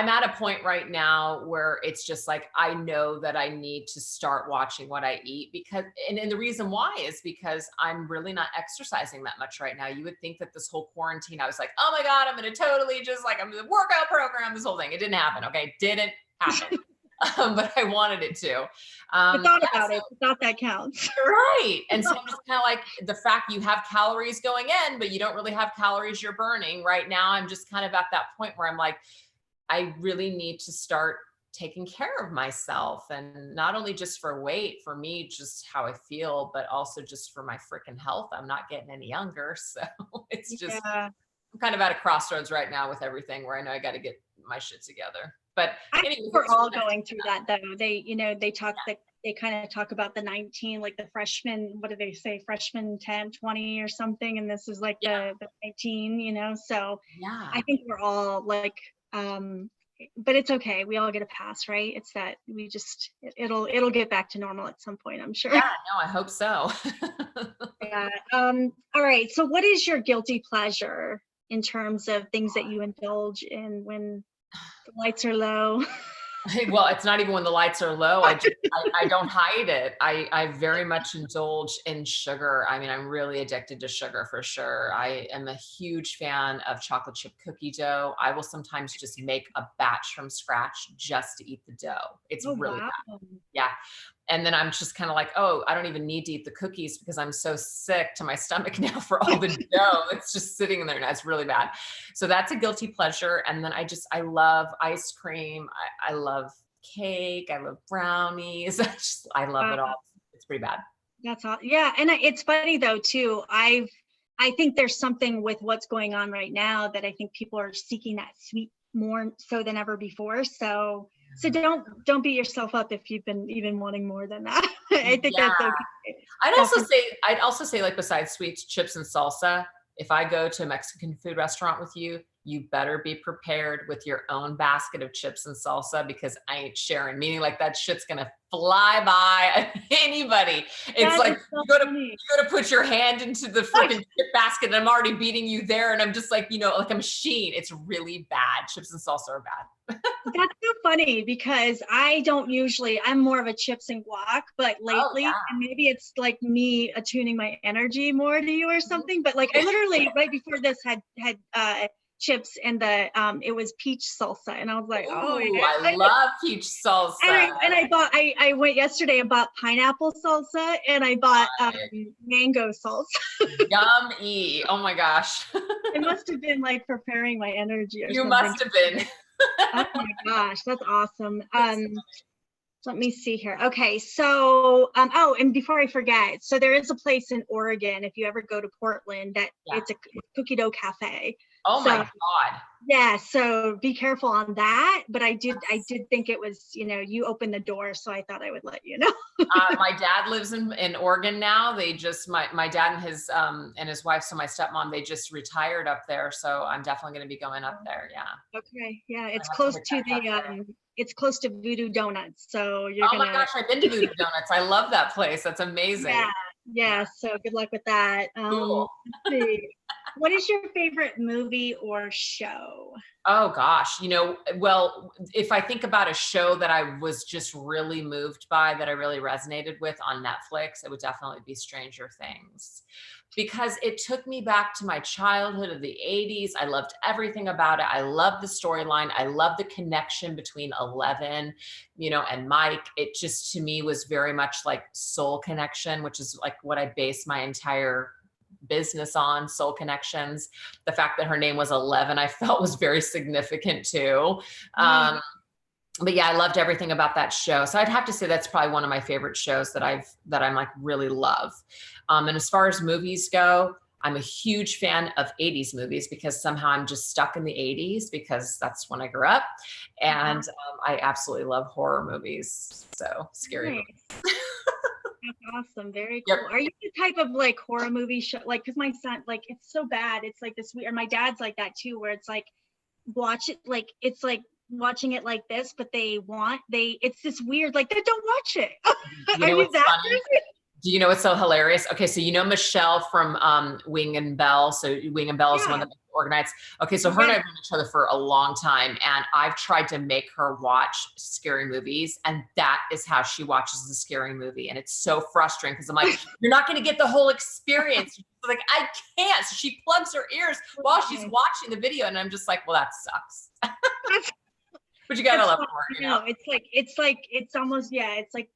at a point right now where it's just like, I know that I need to start watching what I eat, because, and the reason why is because I'm really not exercising that much right now. You would think that this whole quarantine, I was like, oh my God, I'm going to totally just like, I'm going to workout program, this whole thing. It didn't happen. Okay. Didn't happen. But I wanted it to. I thought about it. I thought that counts. Right. And so I'm just kind of like, the fact you have calories going in, but you don't really have calories you're burning right now. I'm just kind of at that point where I'm like, I really need to start taking care of myself, and not only just for weight, for me, just how I feel, but also just for my freaking health. I'm not getting any younger. So it's just, I'm kind of at a crossroads right now with everything, where I know I got to get my shit together. But anyway, we're all going through that though. They talk they kind of talk about the 19, like the freshman, what do they say? Freshman 10, 20 or something. And this is like the 19, so I think we're all like, but it's okay. We all get a pass, right? It's that we just, it'll get back to normal at some point, I'm sure. Yeah, no, I hope so. Yeah. All right. So what is your guilty pleasure in terms of things that you indulge in when the lights are low? Well, it's not even when the lights are low. I don't hide it. I very much indulge in sugar. I mean, I'm really addicted to sugar for sure. I am a huge fan of chocolate chip cookie dough. I will sometimes just make a batch from scratch just to eat the dough. It's really bad. Yeah. And then I'm just kind of like, oh, I don't even need to eat the cookies because I'm so sick to my stomach now for all the dough. It's just sitting in there and it's really bad. So that's a guilty pleasure. And then I love ice cream. I love cake. I love brownies. I love it all. It's pretty bad. That's all. Yeah. And it's funny though, too. I think there's something with what's going on right now that I think people are seeking that sweet more so than ever before. So don't beat yourself up if you've been even wanting more than that. I think that's okay. I'd also say like, besides sweets, chips and salsa, if I go to a Mexican food restaurant with you, you better be prepared with your own basket of chips and salsa, because I ain't sharing, meaning like that shit's going to fly by anybody. It's like, you go to put your hand into the freaking chip basket and I'm already beating you there. And I'm just like, like a machine. It's really bad. Chips and salsa are bad. That's so funny because I'm more of a chips and guac, but lately, and maybe it's like me attuning my energy more to you or something, but like I literally right before this had chips and it was peach salsa. And I was like, oh Ooh, yeah. I love peach salsa. And I went yesterday and bought pineapple salsa, and I bought mango salsa. Yummy. Oh my gosh. I must have been like preparing my energy or You something. must have been. Oh my gosh, that's awesome. Let me see here. Okay, so oh, and before I forget, so there is a place in Oregon, if you ever go to Portland, that it's a cookie dough cafe. Oh my God. Yeah, so be careful on that. But I did think it was, you opened the door, so I thought I would let you know. My dad lives in Oregon now. They just my dad and his wife, so my stepmom, they just retired up there. So I'm definitely going to be going up there. Yeah. Okay. Yeah, it's close to it's close to Voodoo Donuts. So you're my gosh, I've been to Voodoo Donuts. I love that place. That's amazing. Yeah. So good luck with that. Cool. Let's see. What is your favorite movie or show? Oh gosh, well, if I think about a show that I was just really moved by, that I really resonated with on Netflix, it would definitely be Stranger Things, because it took me back to my childhood of the 80s. I loved everything about it. I loved the storyline. I loved the connection between Eleven, and Mike. It just, to me, was very much like soul connection, which is like what I base my entire business on, soul connections. The fact that her name was 11, I felt was very significant too. But yeah, I loved everything about that show. So I'd have to say that's probably one of my favorite shows that I'm like really love. And as far as movies go, I'm a huge fan of 80s movies, because somehow I'm just stuck in the 80s, because that's when I grew up. And I absolutely love horror movies. So scary movies. That's awesome. Very cool. Are you the type of like horror movie show? Like, because my son, like, it's so bad. It's like this weird, or my dad's like that too, where it's like, watch it, like, it's like watching it like this, but it's this weird, like, they don't watch it. Are you that person? Do you know what's so hilarious? Okay, so Michelle from Wing and Bell. So Wing and Bell is the one that organized. Okay, so her and I have known each other for a long time, and I've tried to make her watch scary movies, and that is how she watches the scary movie. And it's so frustrating, because I'm like, you're not going to get the whole experience. She's like, I can't. So she plugs her ears while she's watching the video, and I'm just like, well, that sucks. But you gotta love her. No, it's almost, it's like,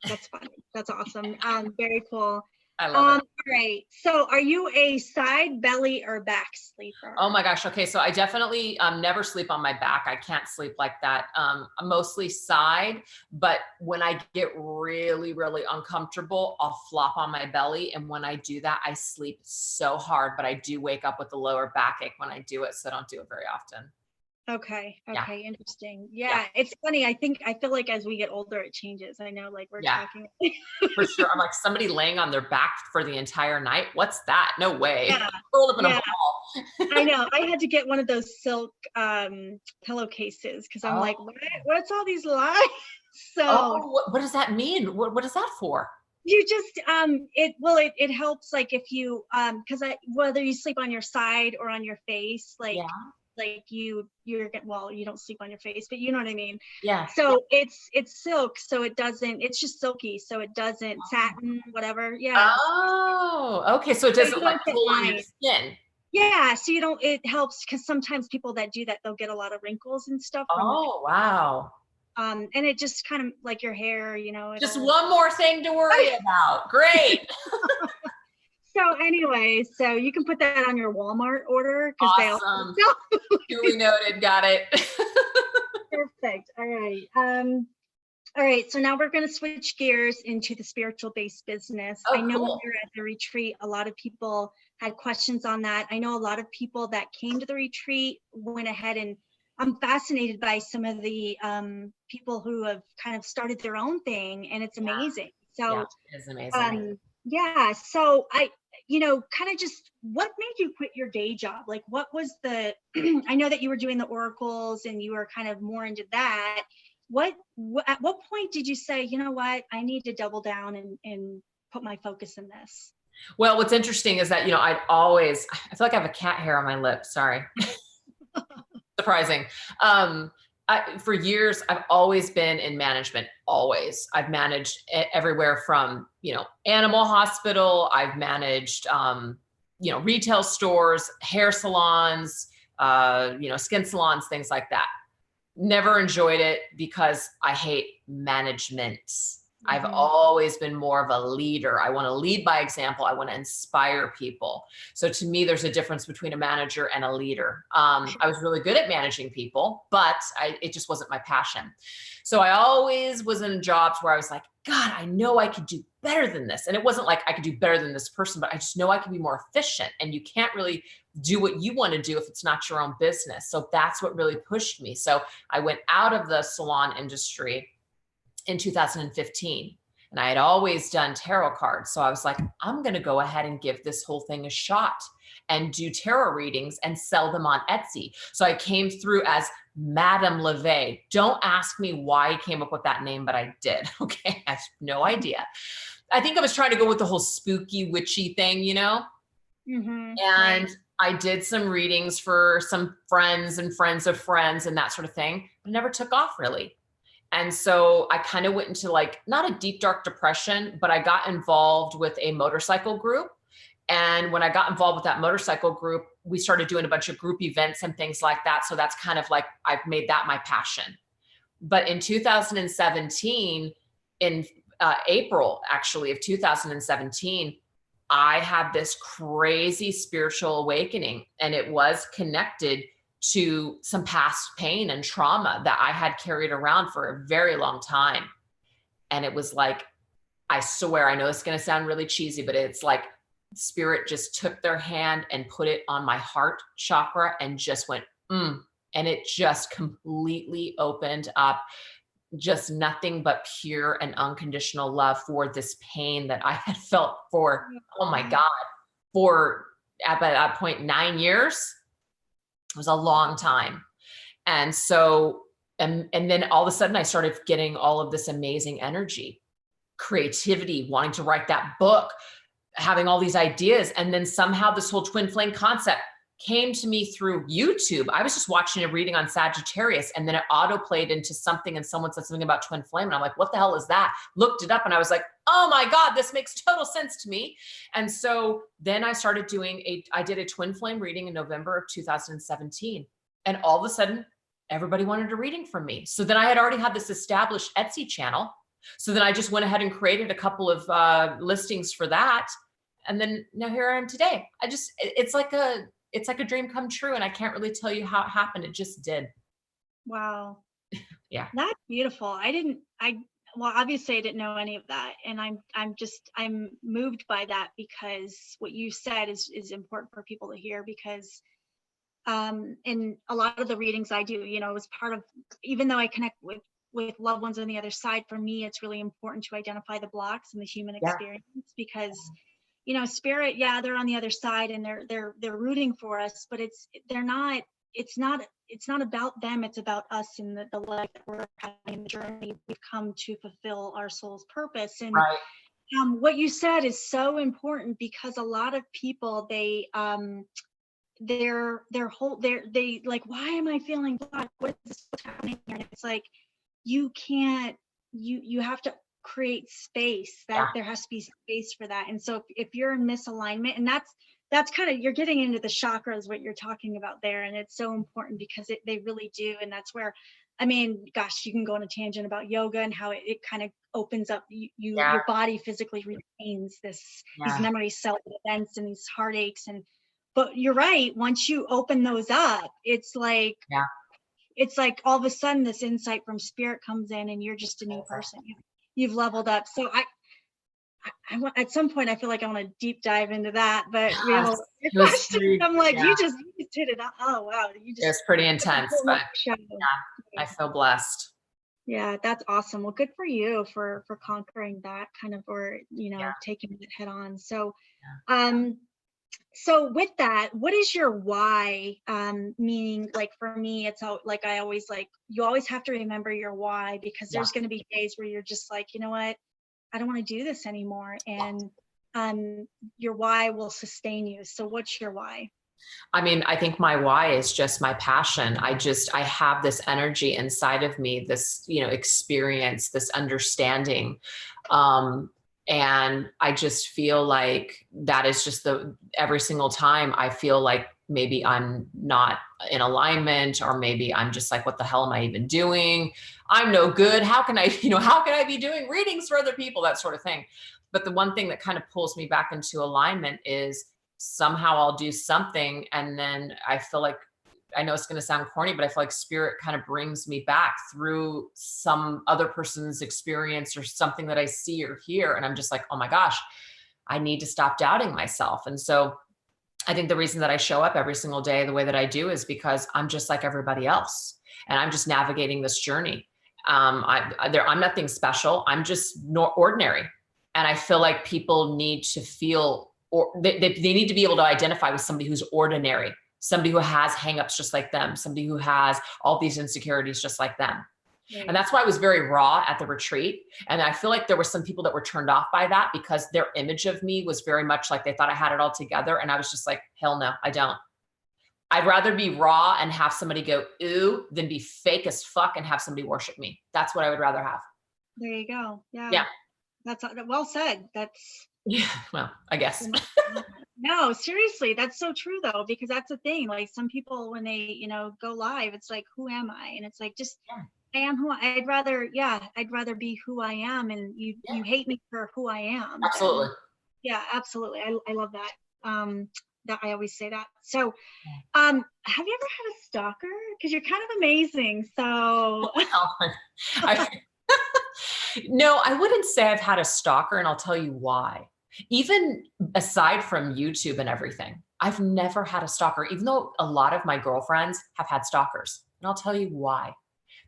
that's funny. That's awesome. Very cool. I love it. All right. So are you a side, belly, or back sleeper? Oh my gosh. Okay. So I definitely never sleep on my back. I can't sleep like that. I'm mostly side, but when I get really, really uncomfortable, I'll flop on my belly. And when I do that, I sleep so hard, but I do wake up with a lower backache when I do it. So I don't do it very often. Okay. Interesting. It's funny. I feel like as we get older, it changes. I know, like we're talking. For sure. I'm like, somebody laying on their back for the entire night. What's that? No way. Rolled up in a ball. I know. I had to get one of those silk pillowcases, because I'm like, what's all these lines? So what does that mean? What is that for? You just it helps, like, if you because whether you sleep on your side or on your face, like you don't sleep on your face, but you know what I mean? Yeah. So it's silk, so it's just silky, so it doesn't satin, whatever. Yeah. Oh, okay. So it doesn't like pull on your skin. Yeah. So it helps, because sometimes people that do that, they'll get a lot of wrinkles and stuff. Wow. And it just kind of like your hair, just one more thing to worry about. Great. So anyway, so you can put that on your Walmart order, because they also duly noted. Got it. Perfect. All right. All right. So now we're going to switch gears into the spiritual based business. I know when we were at the retreat, a lot of people had questions on that. I know a lot of people that came to the retreat went ahead, and I'm fascinated by some of the people who have kind of started their own thing, and it's amazing. So it is amazing. So kind of just, what made you quit your day job? Like, what was I know that you were doing the oracles and you were kind of more into that. At what point did you say, you know what, I need to double down and put my focus in this? Well, what's interesting is that, I feel like I have a cat hair on my lip. Sorry. Surprising. For years, I've always been in management. Always. I've managed everywhere from, animal hospital. I've managed, retail stores, hair salons, skin salons, things like that. Never enjoyed it because I hate management. I've always been more of a leader. I want to lead by example. I want to inspire people. So to me, there's a difference between a manager and a leader. I was really good at managing people, but it just wasn't my passion. So I always was in jobs where I was like, God, I know I could do better than this. And it wasn't like I could do better than this person, but I just know I can be more efficient. And you can't really do what you want to do if it's not your own business. So that's what really pushed me. So I went out of the salon industry in 2015. And I had always done tarot cards. So I was like, I'm going to go ahead and give this whole thing a shot and do tarot readings and sell them on Etsy. So I came through as Madame LeVay. Don't ask me why I came up with that name, but I did. Okay. I have no idea. I think I was trying to go with the whole spooky, witchy thing, And Right. I did some readings for some friends and friends of friends and that sort of thing, but it never took off really. And so I kind of went into like, not a deep, dark depression, but I got involved with a motorcycle group. And when I got involved with that motorcycle group, we started doing a bunch of group events and things like that. So that's kind of like, I've made that my passion. But in 2017, in April, actually, of 2017, I had this crazy spiritual awakening, and it was connected to some past pain and trauma that I had carried around for a very long time. And it was like, I swear, I know it's going to sound really cheesy, but it's like spirit just took their hand and put it on my heart chakra and just went, and it just completely opened up, just nothing but pure and unconditional love for this pain that I had felt for, oh my God, for at that point, 9 years. It was a long time. And so, and then all of a sudden I started getting all of this amazing energy, creativity, wanting to write that book, having all these ideas. And then somehow this whole twin flame concept came to me through YouTube. I was just watching a reading on Sagittarius, and then it auto played into something, and someone said something about twin flame. And I'm like, what the hell is that? Looked it up, and I was like, oh my God, this makes total sense to me. And so then I started I did a twin flame reading in November of 2017. And all of a sudden, everybody wanted a reading from me. So then I had already had this established Etsy channel. So then I just went ahead and created a couple of listings for that. And then now here I am today. It's like a dream come true. And I can't really tell you how it happened. It just did. Wow. Yeah. That's beautiful. Well, obviously I didn't know any of that. And I'm moved by that, because what you said is important for people to hear, because in a lot of the readings I do, it was part of, even though I connect with loved ones on the other side, for me, it's really important to identify the blocks in the human experience, because spirit, they're on the other side and they're rooting for us, but it's not about them. It's about us and the life that we're having, the journey we've come to fulfill our soul's purpose. And right. What you said is so important, because a lot of people, they like, why am I feeling blocked? What is this, what's happening here? And it's like, you have to create space. That there has to be space for that. And so if you're in misalignment, and that's kind of, you're getting into the chakras, what you're talking about there, and it's so important, because they really do. And that's where, gosh, you can go on a tangent about yoga and how it kind of opens up your body physically retains these memory cell events and these heartaches. But you're right, once you open those up, it's like all of a sudden this insight from spirit comes in, and you're just a new person. You've leveled up. So I at some point, I feel like I want to deep dive into that, but we have a question. I'm like, you just hit it. Oh, wow. It's pretty intense, but I feel blessed. Yeah, that's awesome. Well, good for you for conquering that kind of, or, taking it head on. So, so with that, what is your why? Meaning, like, for me, it's like, you always have to remember your why, because there's going to be days where you're just like, you know what, I don't want to do this anymore. And your why will sustain you. So what's your why? I think my why is just my passion. I have this energy inside of me, this, experience, this understanding. And I just feel like that is just every single time I feel like maybe I'm not in alignment, or maybe I'm just like, what the hell am I even doing? I'm no good. How can I be doing readings for other people? That sort of thing. But the one thing that kind of pulls me back into alignment is somehow I'll do something, and then I feel like, I know it's going to sound corny, but I feel like spirit kind of brings me back through some other person's experience or something that I see or hear. And I'm just like, oh my gosh, I need to stop doubting myself. And so I think the reason that I show up every single day the way that I do is because I'm just like everybody else. And I'm just navigating this journey. I'm nothing special. I'm just ordinary. And I feel like people need to feel, or they need to be able to identify with somebody who's ordinary, somebody who has hangups just like them, somebody who has all these insecurities just like them. Right. And that's why I was very raw at the retreat. And I feel like there were some people that were turned off by that because their image of me was very much like they thought I had it all together. And I was just like, hell no, I don't. I'd rather be raw and have somebody go, ooh, than be fake as fuck and have somebody worship me. That's what I would rather have. There you go. Yeah. Yeah. That's well said. That's. Yeah. Well, I guess. No, seriously, that's so true though, because that's the thing. Like some people, when they, go live, it's like, who am I? And it's like, just, I am who I'd rather be who I am. And you hate me for who I am. Absolutely. And absolutely. I love that. That I always say that. So, have you ever had a stalker? Because you're kind of amazing. So. No, I wouldn't say I've had a stalker, and I'll tell you why. Even aside from YouTube and everything, I've never had a stalker, even though a lot of my girlfriends have had stalkers. And I'll tell you why.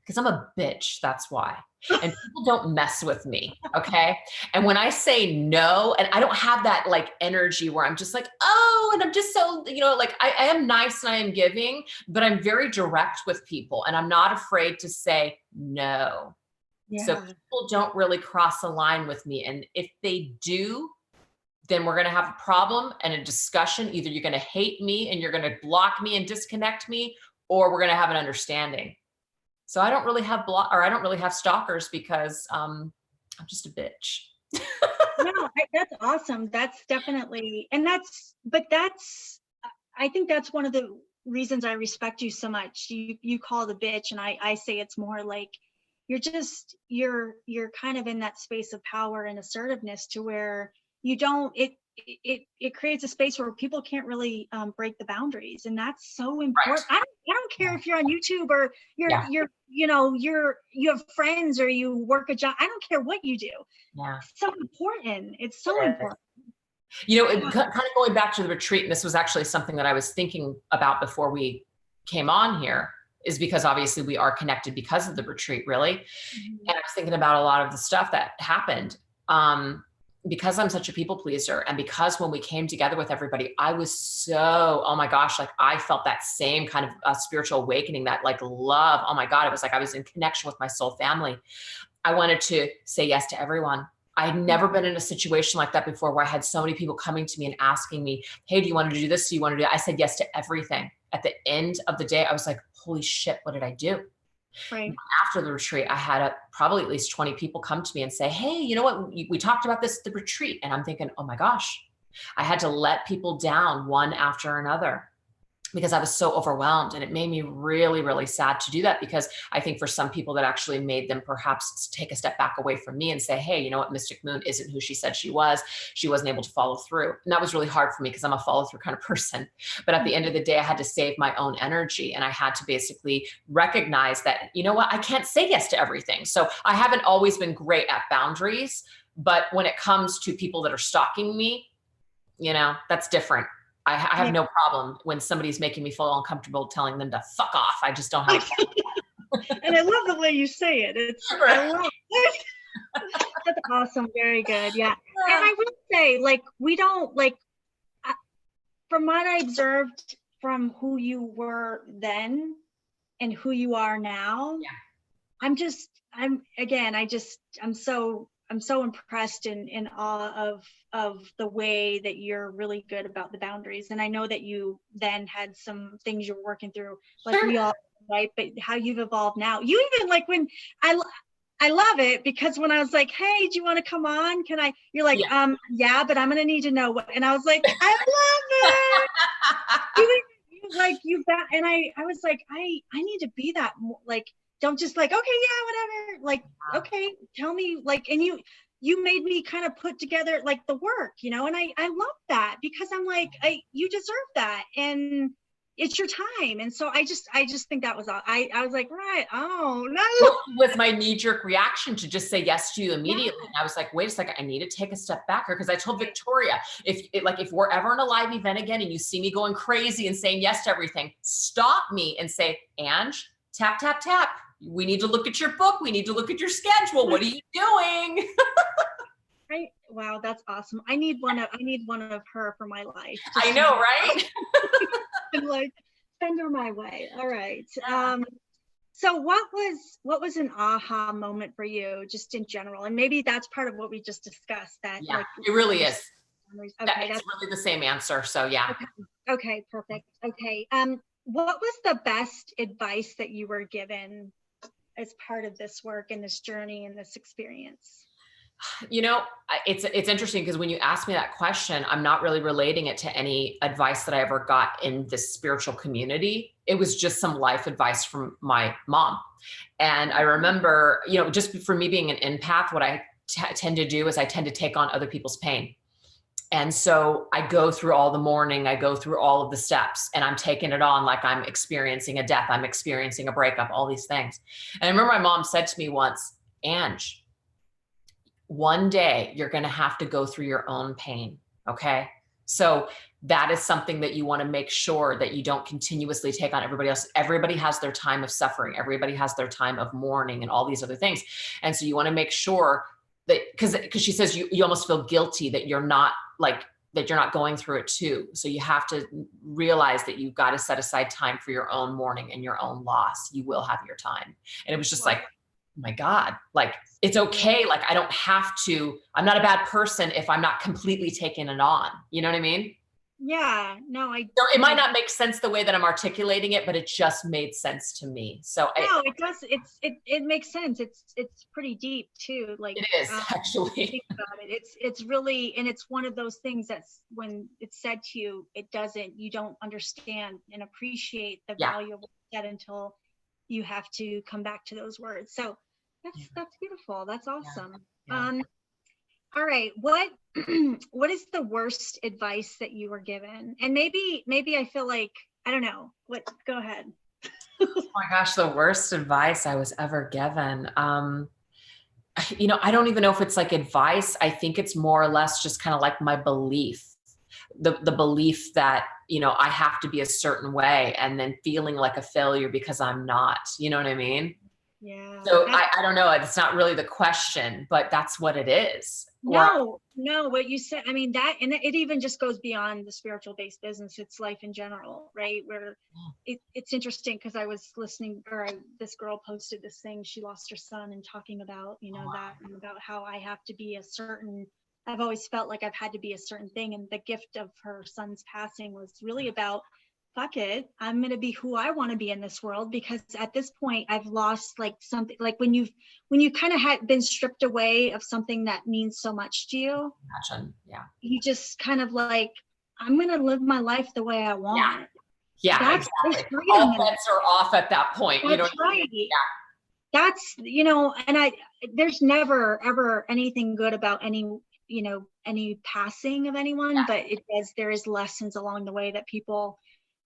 Because I'm a bitch, that's why. And people don't mess with me, okay? And when I say no, and I don't have that like energy where I'm just like, oh, and I'm just so, like I am nice and I am giving, but I'm very direct with people and I'm not afraid to say no. Yeah. So people don't really cross a line with me. And if they do, then we're going to have a problem and a discussion. Either you're going to hate me and you're going to block me and disconnect me, or we're going to have an understanding. So I don't really have stalkers because I'm just a bitch. No, that's awesome. That's definitely, I think that's one of the reasons I respect you so much. You call it a bitch, and I say it's more like you're kind of in that space of power and assertiveness to where you don't, it creates a space where people can't really break the boundaries. And that's so important. Right. I don't care if you're on YouTube or you have friends or you work a job. I don't care what you do. Yeah. It's so important. It's so important. Kind of going back to the retreat, and this was actually something that I was thinking about before we came on here, is because obviously we are connected because of the retreat, really. Mm-hmm. And I was thinking about a lot of the stuff that happened. Because I'm such a people pleaser, and because when we came together with everybody, I was so, oh my gosh, like I felt that same kind of spiritual awakening, that like love. Oh my God, it was like I was in connection with my soul family. I wanted to say yes to everyone. I had never been in a situation like that before, where I had so many people coming to me and asking me, hey, do you want to do this? Do you want to do that? I said yes to everything. At the end of the day, I was like, holy shit, what did I do? Right. After the retreat, I had probably at least 20 people come to me and say, hey, you know what? We talked about this at the retreat. And I'm thinking, oh my gosh, I had to let people down one after another because I was so overwhelmed. And it made me really, really sad to do that, because I think for some people that actually made them perhaps take a step back away from me and say, hey, you know what? Mystic Moon isn't who she said she was. She wasn't able to follow through. And that was really hard for me because I'm a follow through kind of person. But at the end of the day, I had to save my own energy. And I had to basically recognize that, you know what? I can't say yes to everything. So I haven't always been great at boundaries. But when it comes to people that are stalking me, that's different. I have no problem when somebody's making me feel uncomfortable telling them to fuck off. I just don't have a problem. And I love the way you say it. I love it. That's awesome. Very good. Yeah. And I will say, like, we don't, like, from what I observed from who you were then and who you are now, I'm so impressed and in awe of the way that you're really good about the boundaries. And I know that you then had some things you're working through, like we all, right? But how you've evolved now. You even, like, when I love it because when I was like, hey, do you want to come on? You're like, Yeah. yeah, but I'm going to need to know what, and I was like, I love it. I was like, I need to be that more, like, don't just like, okay, yeah, whatever. Like, okay, tell me, like, and you made me kind of put together like the work, and I love that because I'm like, you deserve that. And it's your time. And so I just think that was all. I was like, right. Oh no. Well, it was my knee-jerk reaction to just say yes to you immediately. Yeah. And I was like, wait a second, I need to take a step back here. Cause I told Victoria, if we're ever in a live event again and you see me going crazy and saying yes to everything, stop me and say, Ange, tap, tap, tap. We need to look at your book. We need to look at your schedule. What are you doing? Wow, that's awesome. I need one of her for my life. I know, right? I'm like, send her my way. All right. So what was an aha moment for you just in general? And maybe that's part of what we just discussed, that Yeah, it really is. Okay, it's really the same answer. So yeah. Okay, perfect. Okay. What was the best advice that you were given as part of this work and this journey and this experience? It's interesting because when you ask me that question, I'm not really relating it to any advice that I ever got in this spiritual community. It was just some life advice from my mom. And I remember, just for me being an empath, what I tend to do is I tend to take on other people's pain. And so I go through all the mourning, I go through all of the steps, and I'm taking it on like I'm experiencing a death, I'm experiencing a breakup, all these things. And I remember my mom said to me once, Ange, one day you're going to have to go through your own pain. Okay. So that is something that you want to make sure that you don't continuously take on everybody else. Everybody has their time of suffering. Everybody has their time of mourning and all these other things. And so you want to make sure that, because she says you almost feel guilty that you're not going through it too. So you have to realize that you've got to set aside time for your own mourning and your own loss. You will have your time. And it was just like, oh my God, like, it's okay. Like, I don't have to, I'm not a bad person if I'm not completely taking it on. You know what I mean? Yeah, no, it might not make sense the way that I'm articulating it, but it just made sense to me. So no, it does. It makes sense. It's pretty deep too. Like, it is actually. Think about it. It's really, and it's one of those things that's when it's said to you, you don't understand and appreciate the value of that until you have to come back to those words. So that's beautiful. That's awesome. Yeah. All right. What is the worst advice that you were given? And maybe I feel like, I don't know. Go ahead. Oh my gosh, the worst advice I was ever given. I don't even know if it's like advice. I think it's more or less just kind of like my belief, the belief that, I have to be a certain way, and then feeling like a failure because I'm not, you know what I mean? Yeah. So I don't know. It's not really the question, but that's what it is. No, what you said, I mean, that, and it even just goes beyond the spiritual based business. It's life in general, right? Where it's interesting because I was listening, this girl posted this thing, she lost her son, and talking about, that, and about how I have to be I've always felt like I've had to be a certain thing. And the gift of her son's passing was really about, fuck it, I'm going to be who I want to be in this world, because at this point I've lost like something, like when you kind of had been stripped away of something that means so much to you. Imagine. Yeah. You just kind of like, I'm going to live my life the way I want. Yeah. That's exactly. All bets are off at that point. That's right. Yeah. That's, and there's never ever anything good about any passing of anyone, but there is lessons along the way that people,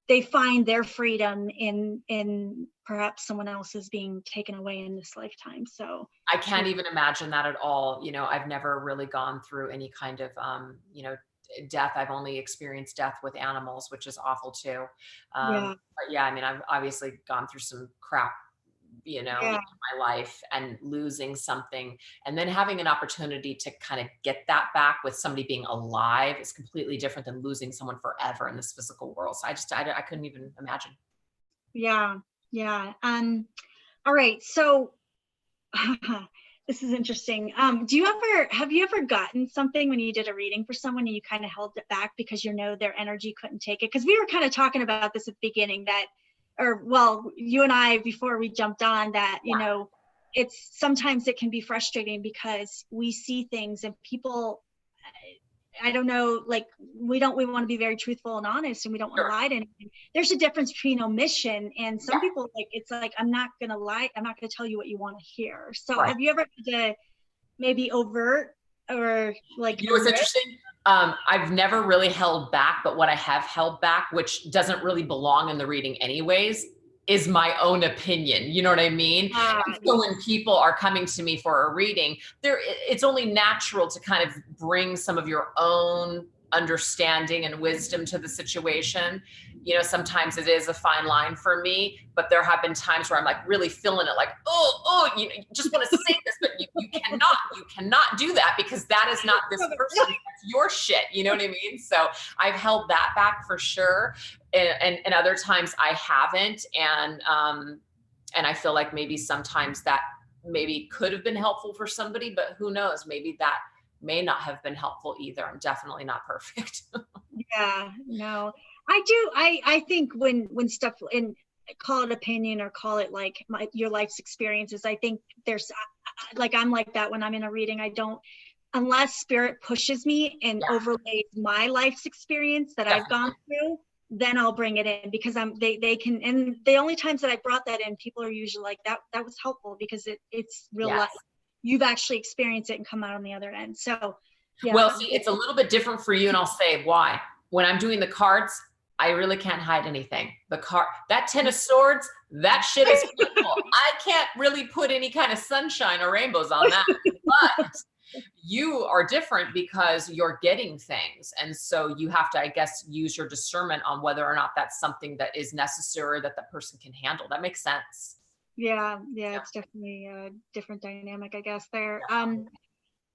they find their freedom in perhaps someone else is being taken away in this lifetime. So I can't even imagine that at all. I've never really gone through any kind of, death. I've only experienced death with animals, which is awful too. But yeah, I mean, I've obviously gone through some crap, in my life, and losing something and then having an opportunity to kind of get that back with somebody being alive is completely different than losing someone forever in this physical world. So I couldn't even imagine. Yeah. All right. So this is interesting. Have you ever gotten something when you did a reading for someone and you kind of held it back because their energy couldn't take it? Because we were kind of talking about this at the beginning, you and I, before we jumped on, that, it's sometimes it can be frustrating because we see things and people, I don't know, like we want to be very truthful and honest, and we don't want to lie to anyone. There's a difference between omission and some people, like, it's like, I'm not going to lie. I'm not going to tell you what you want to hear. So have you ever had to maybe overt or like, you know, what's interesting? I've never really held back, but what I have held back, which doesn't really belong in the reading anyways, is my own opinion. You know what I mean? So when people are coming to me for a reading, it's only natural to kind of bring some of your own understanding and wisdom to the situation. You know, sometimes it is a fine line for me, but there have been times where I'm like really feeling it, like, you know, you just want to say this, but you cannot do that because that is not this person. That's your shit. You know what I mean? So I've held that back for sure. And other times I haven't. And I feel like maybe sometimes that maybe could have been helpful for somebody, but who knows, maybe that may not have been helpful either. I'm definitely not perfect. Yeah, no, I think when stuff, and call it opinion or call it like your life's experiences, I think there's like, I'm like that when I'm in a reading. I don't, unless spirit pushes me and overlays my life's experience that I've gone through, then I'll bring it in, because they can, and the only times that I brought that in, people are usually like, that was helpful because it's real life. You've actually experienced it and come out on the other end. So yeah. Well, see, it's a little bit different for you, and I'll say why. When I'm doing the cards, I really can't hide anything. That 10 of swords, that shit is beautiful. I can't really put any kind of sunshine or rainbows on that. But you are different because you're getting things. And so you have to, I guess, use your discernment on whether or not that's something that is necessary that the person can handle. That makes sense. Yeah. It's definitely a different dynamic, I guess, there.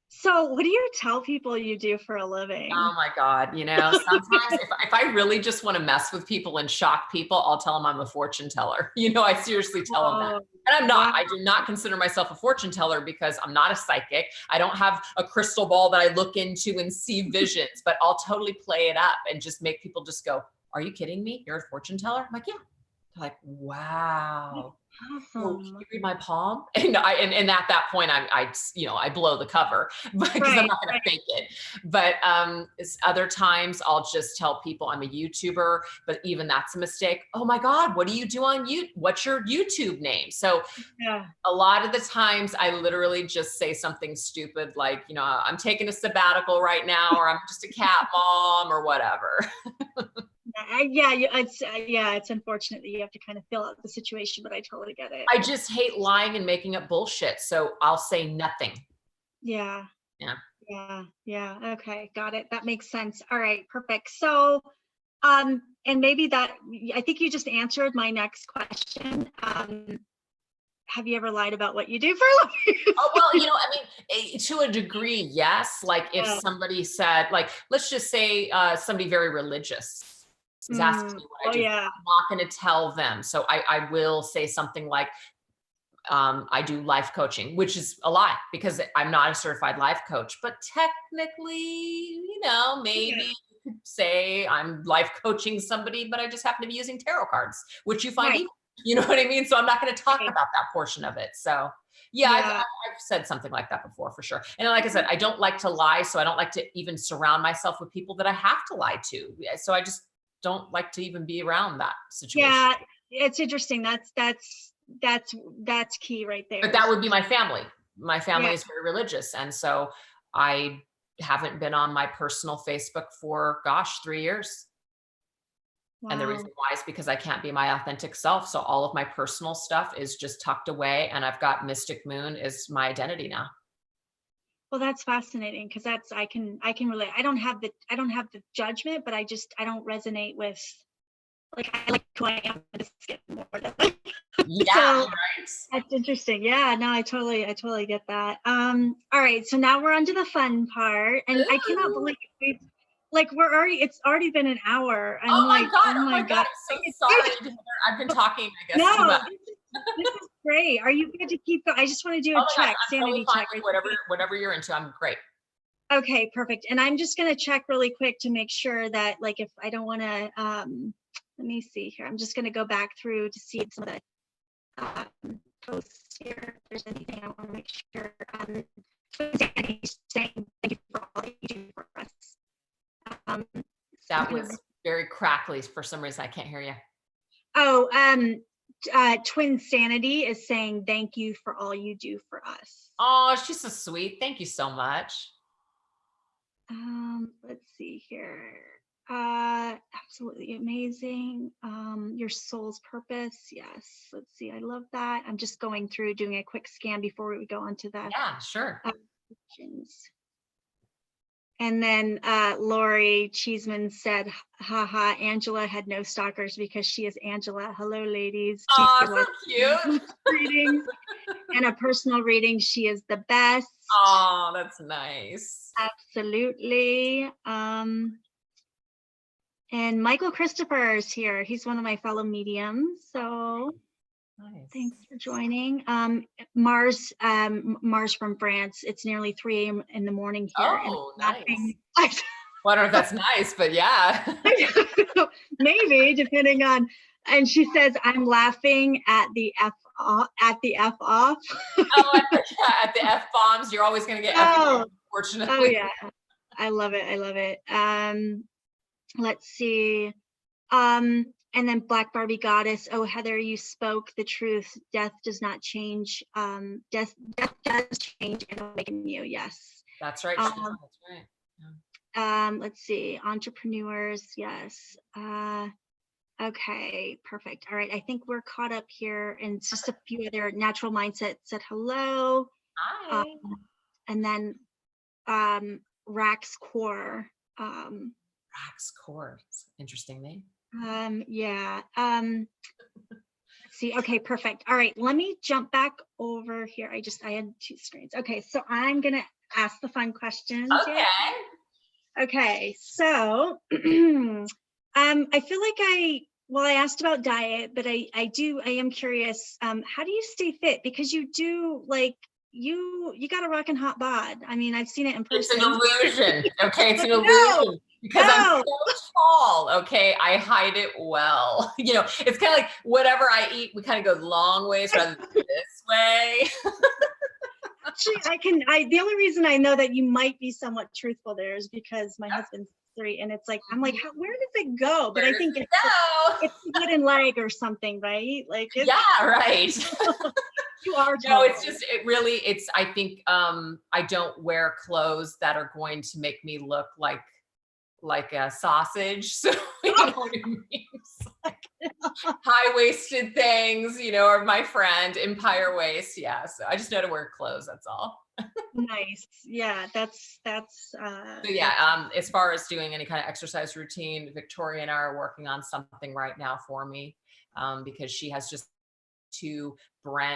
So what do you tell people you do for a living? Oh my God. You know, sometimes if I really just want to mess with people and shock people, I'll tell them I'm a fortune teller. You know, I seriously tell them that. And I'm not. I do not consider myself a fortune teller because I'm not a psychic. I don't have a crystal ball that I look into and see visions, but I'll totally play it up and just make people just go, are you kidding me? You're a fortune teller? I'm like, yeah. They're like, wow. Oh, can you read my palm? And at that point, I blow the cover because I'm not going to fake it. But other times I'll just tell people I'm a YouTuber, but even that's a mistake. Oh my God, what do you do on YouTube? What's your YouTube name? So a lot of the times I literally just say something stupid like, you know, I'm taking a sabbatical right now, or I'm just a cat mom or whatever. It's unfortunate that you have to kind of fill out the situation, but I totally get it. I just hate lying and making up bullshit, so I'll say nothing. Yeah. Okay, got it. That makes sense. All right, perfect. So, and maybe I think you just answered my next question. Have you ever lied about what you do for a living? Oh, well, you know, I mean, to a degree, yes. Like if somebody said, like, let's just say somebody very religious is asking me what I do. I'm not going to tell them. So I will say something like, I do life coaching, which is a lie because I'm not a certified life coach, but technically, you know, maybe you could say I'm life coaching somebody, but I just happen to be using tarot cards, which you find evil. You know what I mean? So I'm not going to talk about that portion of it. So I've said something like that before for sure. And like I said, I don't like to lie. So I don't like to even surround myself with people that I have to lie to. So I just don't like to even be around that situation. Yeah, it's interesting. That's key right there. But that would be my family. My family is very religious. And so I haven't been on my personal Facebook for 3 years. Wow. And the reason why is because I can't be my authentic self. So all of my personal stuff is just tucked away, and I've got Mystic Moon as my identity now. Well, that's fascinating because I can relate. I don't have the judgment, but I don't resonate with, like, I like who I am more than right. That's interesting. Yeah, no, I totally get that. All right, so now we're on to the fun part, and I cannot believe it's already been an hour. And oh my God. I'm so sorry. I've been talking, I guess. No, this is great. Are you good to keep going? I just want to do a check, sanity check. Whatever you're into, I'm great. Okay, perfect. And I'm just going to check really quick to make sure that, like, if I don't want to, let me see here. I'm just going to go back through to see some of the post here. If there's anything I want to make sure. Sandy's saying thank you for all you do for us. That was very crackly for some reason. I can't hear you. Oh, Twin Sanity is saying thank you for all you do for us. Oh, she's so sweet. Thank you so much. Let's see here. Absolutely amazing. Your soul's purpose. Yes. Let's see. I love that. I'm just going through doing a quick scan before we go on to the Yeah, sure. questions. And then Lori Cheeseman said, haha, Angela had no stalkers because she is Angela. Hello, ladies. Oh, so cute. Readings and a personal reading. She is the best. Oh, that's nice. Absolutely. And Michael Christopher is here. He's one of my fellow mediums. So nice. Thanks for joining. Mars from France. It's nearly 3 a.m. in the morning here. Oh, nice. Well, I don't know if that's nice, but yeah. Maybe, depending on. And she says, I'm laughing at the F off. At the F off. At the F bombs, you're always going to get F bombs, unfortunately. Oh, yeah. I love it. I love it. Let's see. And then Black Barbie Goddess. Oh, Heather, you spoke the truth. Death does not change. Death does change and awaken you. Yes. That's right. That's right. Yeah. Let's see. Entrepreneurs. Yes. Okay. Perfect. All right. I think we're caught up here. And it's just a few other Natural Mindset said hello. Hi. And then Rax Core. Rax Core. Interesting name. Yeah. Let's see. Okay, perfect. All right, let me jump back over here. I had 2 screens. Okay, so I'm gonna ask the fun questions. Okay. Okay, so I feel like I asked about diet, but I am curious. How do you stay fit? Because you do like you got a rockin' hot bod. I mean, I've seen it in person. It's an illusion. Okay, it's an illusion. Because I'm so tall, okay, I hide it well. You know, it's kind of like whatever I eat, we kind of go long ways rather than this way. Actually, the only reason I know that you might be somewhat truthful there is because my husband's 3, and it's like, I'm like, where does it go? But I think it's a hidden leg or something, right? Like, yeah, right. You are. No, it's just, I think I don't wear clothes that are going to make me look like a sausage. So you know what it means. High-waisted things, you know, or my friend, empire waist. Yeah. So I just know to wear clothes. That's all. Nice. Yeah. That's so yeah. As far as doing any kind of exercise routine, Victoria and I are working on something right now for me because she has just 2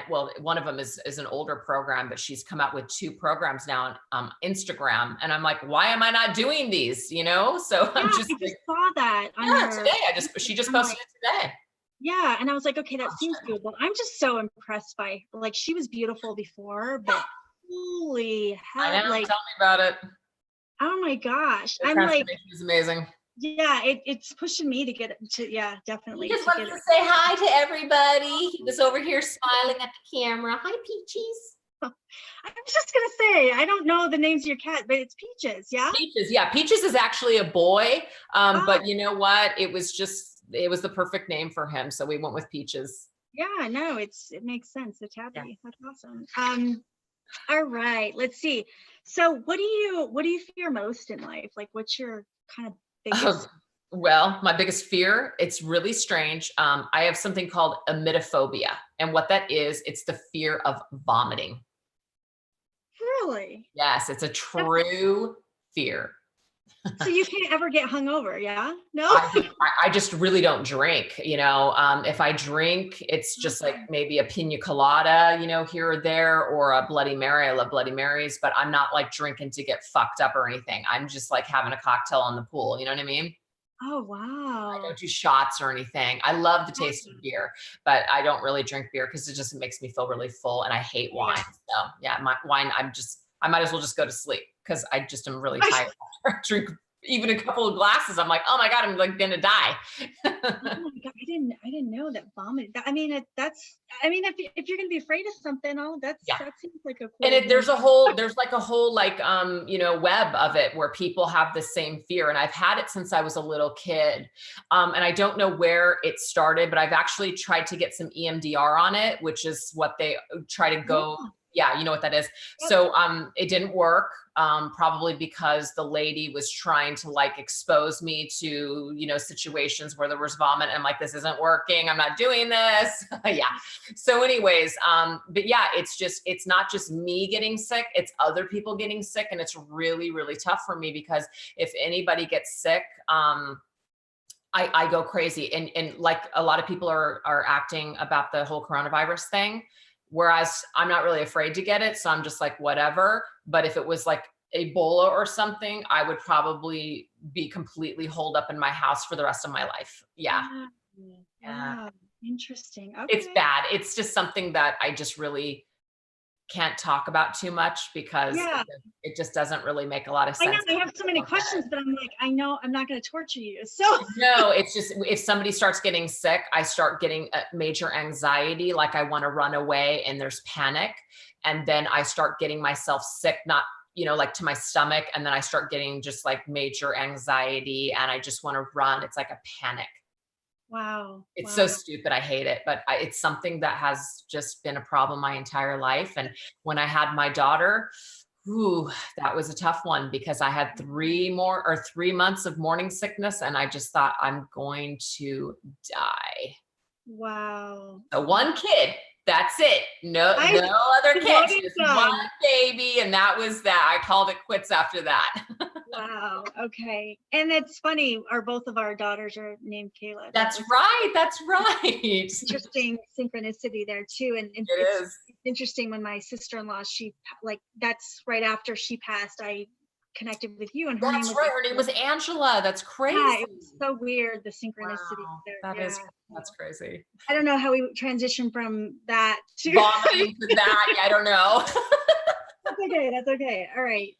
well, one of them is an older program, but she's come out with 2 programs now on Instagram, and I'm like, why am I not doing these? You know, so I just saw that. Today. She just posted it today. Yeah, and I was like, okay, that seems doable. I'm just so impressed by, like, she was beautiful before, but holy hell, I know, like, tell me about it. Oh my gosh, The transformation is amazing. Yeah, it's pushing me to get to, yeah, definitely. He just wants to say hi to everybody. He was over here smiling at the camera. Hi, Peaches. I was just gonna say, I don't know the names of your cat, but it's Peaches, yeah? Peaches, yeah. Peaches is actually a boy, but you know what? It was the perfect name for him, so we went with Peaches. Yeah, no, it makes sense. It's happy. Yeah. That's awesome. All right, let's see. So what do you fear most in life? Like, what's your kind of biggest? Well, my biggest fear, it's really strange. I have something called emetophobia. And what that is, it's the fear of vomiting. Really? Yes, it's a true fear. So you can't ever get hungover, yeah? No? I just really don't drink, you know. If I drink, it's just like maybe a pina colada, you know, here or there, or a Bloody Mary. I love Bloody Marys, but I'm not like drinking to get fucked up or anything. I'm just like having a cocktail on the pool, you know what I mean? Oh, wow. I don't do shots or anything. I love the taste of beer, but I don't really drink beer because it just makes me feel really full, and I hate wine. So yeah, my wine, I might as well just go to sleep because I just am really tired after I drink even a couple of glasses, I'm like, oh my God, I'm like gonna die. Oh my God, I didn't know that vomit. I mean, if you're gonna be afraid of something, that seems like a cool. And there's like a whole like, web of it where people have the same fear. And I've had it since I was a little kid. And I don't know where it started, but I've actually tried to get some EMDR on it, which is what they try to go. Yeah, you know what that is. Yep. So it didn't work, probably because the lady was trying to like expose me to, situations where there was vomit. And I'm like, this isn't working. I'm not doing this. Yeah. So anyways, but yeah, it's not just me getting sick, it's other people getting sick. And it's really, really tough for me because if anybody gets sick, I go crazy. And like a lot of people are acting about the whole coronavirus thing. Whereas I'm not really afraid to get it. So I'm just like, whatever. But if it was like Ebola or something, I would probably be completely holed up in my house for the rest of my life. Yeah. Wow. Interesting. Okay. It's bad. It's just something that I just really can't talk about too much because it just doesn't really make a lot of sense. I have so many questions, but I'm like, I know I'm not going to torture you. So no, it's just, if somebody starts getting sick, I start getting major anxiety. Like I want to run away and there's panic. And then I start getting myself sick, not, like to my stomach. And then I start getting just like major anxiety and I just want to run. It's like a panic. Wow. It's so stupid. I hate it, but it's something that has just been a problem my entire life. And when I had my daughter, that was a tough one because I had 3 months of morning sickness. And I just thought I'm going to die. Wow. So one kid, that's it. No other kids, just one baby. And that was that. I called it quits after that. Wow. Okay. And it's funny, both of our daughters are named Kayla. That's right. That's right. Interesting synchronicity there too. And it's interesting when my sister-in-law, that's right after she passed, I connected with you and her name was her name was Angela. That's crazy. Yeah, it was so weird, the synchronicity there. That's crazy. I don't know how we transitioned from that to vomiting to that. I don't know. That's okay. All right.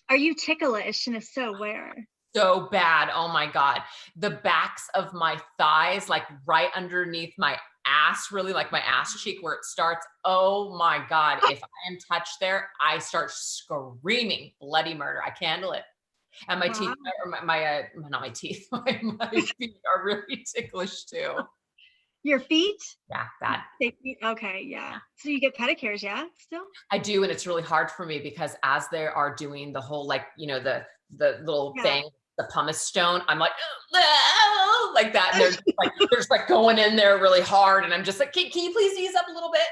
Are you ticklish? And if so, where? So bad. Oh my God. The backs of my thighs, like right underneath my ass, really like my ass cheek where it starts. Oh my God. If I am touched there, I start screaming bloody murder. I can't handle it. And my teeth, or not my teeth, my feet are really ticklish too. Your feet? Yeah, bad. Okay, yeah. So you get pedicures, still? I do, and it's really hard for me because as they are doing the whole, like, the little thing, the pumice stone, I'm like, oh, like that. And they're just like going in there really hard, and I'm just like, can you please ease up a little bit?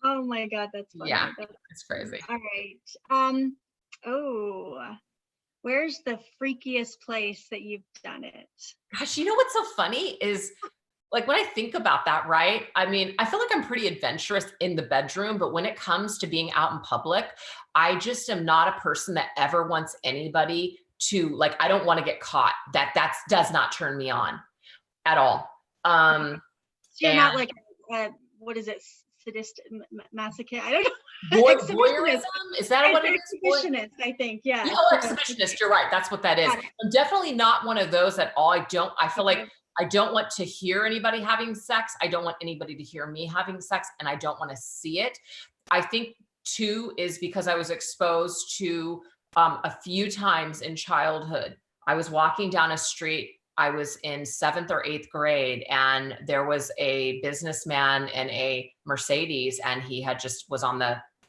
Oh my God, that's funny. Yeah, it's crazy. All right. Where's the freakiest place that you've done it? Gosh, what's so funny is, like when I think about that, right? I mean, I feel like I'm pretty adventurous in the bedroom, but when it comes to being out in public, I just am not a person that ever wants anybody to, like, I don't want to get caught. That does not turn me on at all. So you're not like, what is it? Sadist, masochist? I don't know. Voyeurism? Is that what it is? Exhibitionist, I think. Yeah. Oh, exhibitionist. You're right. That's what that is. I'm definitely not one of those at all. I feel like I don't want to hear anybody having sex. I don't want anybody to hear me having sex, and I don't want to see it. I think too is because I was exposed to a few times in childhood. I was walking down a street. I was in 7th or 8th grade, and there was a businessman in a Mercedes, and he had was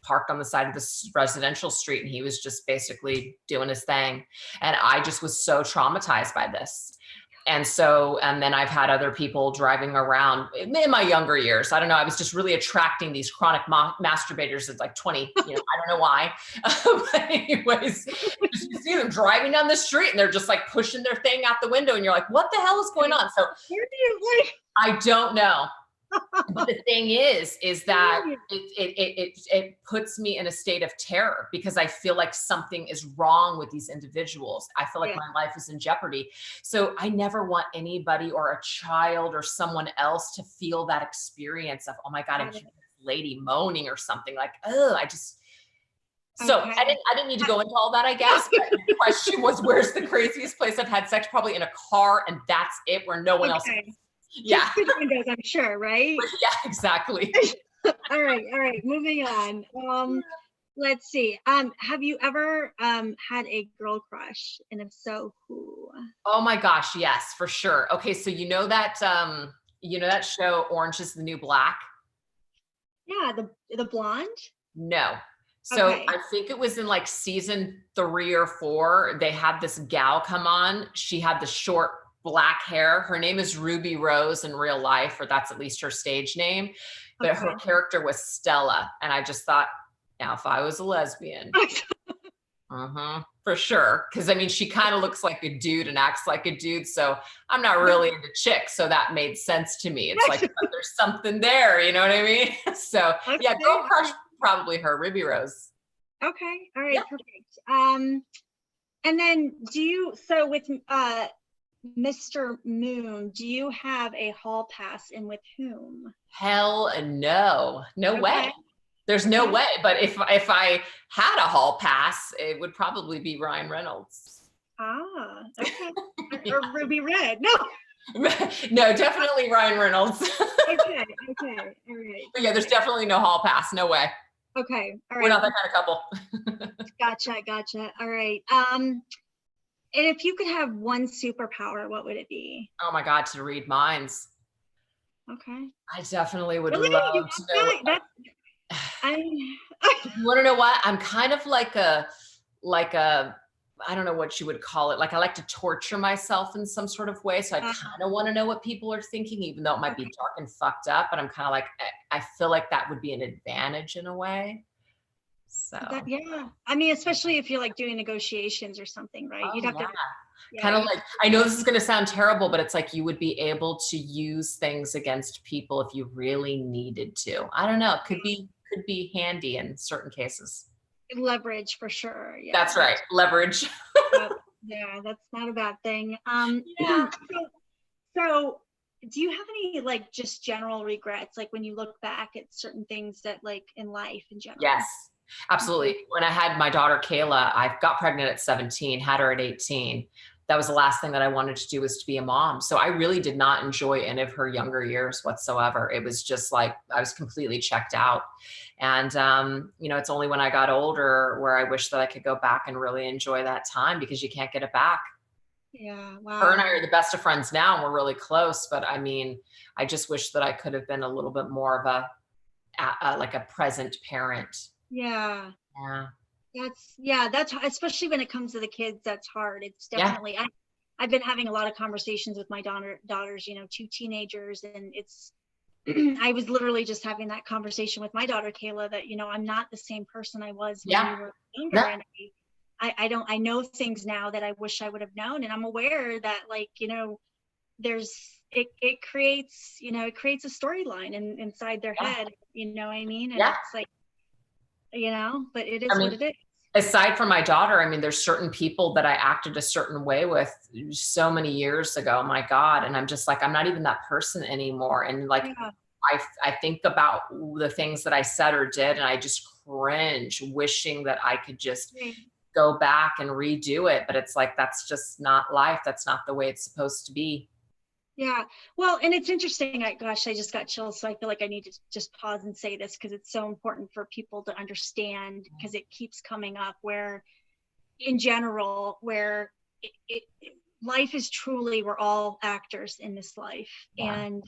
parked on the side of this residential street, and he was just basically doing his thing. And I just was so traumatized by this. And then I've had other people driving around in my younger years. I don't know. I was just really attracting these chronic masturbators at like 20, I don't know why. But anyways, you see them driving down the street and they're just like pushing their thing out the window. And you're like, what the hell is going on? So I don't know. But the thing is that it puts me in a state of terror because I feel like something is wrong with these individuals. I feel like my life is in jeopardy. So I never want anybody or a child or someone else to feel that experience of, oh my God, I'm hearing this lady moaning or something like, oh, So Okay. I didn't need to go into all that, I guess. But the question was, where's the craziest place I've had sex? Probably in a car, and that's it, where no one else. Yeah. Just through the windows, I'm sure, right? Yeah, exactly. All right. Moving on. Let's see. Have you ever had a girl crush? And if so, who? Oh my gosh, yes, for sure. Okay, so you know that show Orange is the New Black? Yeah, the blonde. No. So Okay. I think it was in like season 3 or 4. They had this gal come on. She had the short black hair. Her name is Ruby Rose in real life, or that's at least her stage name. But Okay. her character was Stella. And I just thought, now if I was a lesbian, for sure. Because I mean, she kind of looks like a dude and acts like a dude. So I'm not really into chicks. So that made sense to me. It's like, oh, there's something there. You know what I mean? So yeah, girl crush, probably her, Ruby Rose. Okay. All right. Perfect. And then so with Mr. Moon, do you have a hall pass, and with whom? Hell no. No way. There's no way. But if I had a hall pass, it would probably be Ryan Reynolds. Ah, okay. Or Ruby Red. No. No, definitely Ryan Reynolds. Okay. All right. But yeah, there's definitely no hall pass. No way. Okay. All right. We're not that kind of couple. Gotcha. All right. And if you could have one superpower, what would it be? Oh my God, to read minds. Okay. I definitely would really? love to know. You want to know what? I'm kind of like a, I don't know what you would call it. Like I like to torture myself in some sort of way. So I kind of want to know what people are thinking, even though it might be dark and fucked up, but I'm kind of like, I feel like that would be an advantage in a way. So yeah, I mean, especially if you're like doing negotiations or something, right? You'd have to kind of like, I know this is going to sound terrible, but it's like you would be able to use things against people if you really needed to. I don't know. It could be handy in certain cases. Leverage for sure. Yeah. That's right. Leverage. Yeah, that's not a bad thing. So do you have any like just general regrets, like when you look back at certain things that like in life in general? Yes, absolutely. When I had my daughter Kayla, I got pregnant at 17, had her at 18. That was the last thing that I wanted to do, was to be a mom. So I really did not enjoy any of her younger years whatsoever. It was just like, I was completely checked out. And, it's only when I got older where I wish that I could go back and really enjoy that time, because you can't get it back. Yeah. Wow. Her and I are the best of friends now, and we're really close. But I mean, I just wish that I could have been a little bit more of a present parent. Yeah. Yeah. That's especially when it comes to the kids, that's hard. It's definitely, I've been having a lot of conversations with my daughters, 2 teenagers, and it's, I was literally just having that conversation with my daughter, Kayla, that, I'm not the same person I was when we were younger. And I know things now that I wish I would have known. And I'm aware that it creates a storyline inside their head, you know what I mean? And it's like, but it is what it is. Aside from my daughter, I mean, there's certain people that I acted a certain way with so many years ago, my God. And I'm just like, I'm not even that person anymore. And like, I think about the things that I said or did, and I just cringe, wishing that I could just go back and redo it. But it's like, that's just not life. That's not the way it's supposed to be. Yeah. Well, and it's interesting. I just got chills. So I feel like I need to just pause and say this, because it's so important for people to understand, because it keeps coming up where in general, where life is truly, we're all actors in this life. And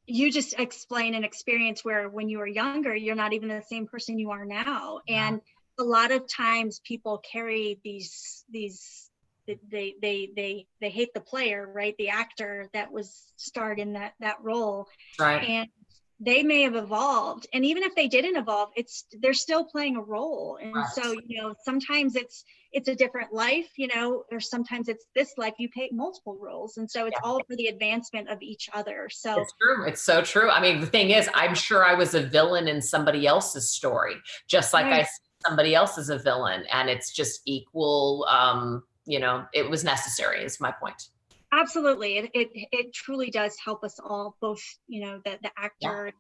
you just explain an experience where when you were younger, you're not even the same person you are now. And a lot of times people carry these they hate the player, right? The actor that was starred in that role. Right. And they may have evolved. And even if they didn't evolve, they're still playing a role. And so, sometimes it's a different life, or sometimes it's this life, you play multiple roles. And so it's all for the advancement of each other. So it's true. It's so true. I mean, the thing is, I'm sure I was a villain in somebody else's story, just like I see somebody else as a villain, and it's just equal. It was necessary, is my point. Absolutely. It truly does help us all, both, the actor,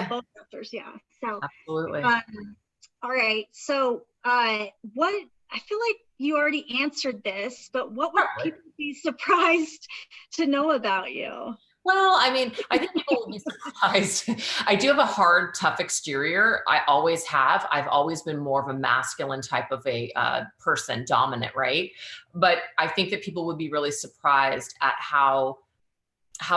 both actors. Yeah. So absolutely. All right. So What, I feel like you already answered this, but what would people be surprised to know about you? Well, I mean, I think people will be surprised. I do have a hard, tough exterior. I always have. I've always been more of a masculine type of a person, dominant, right? But I think that people would be really surprised at how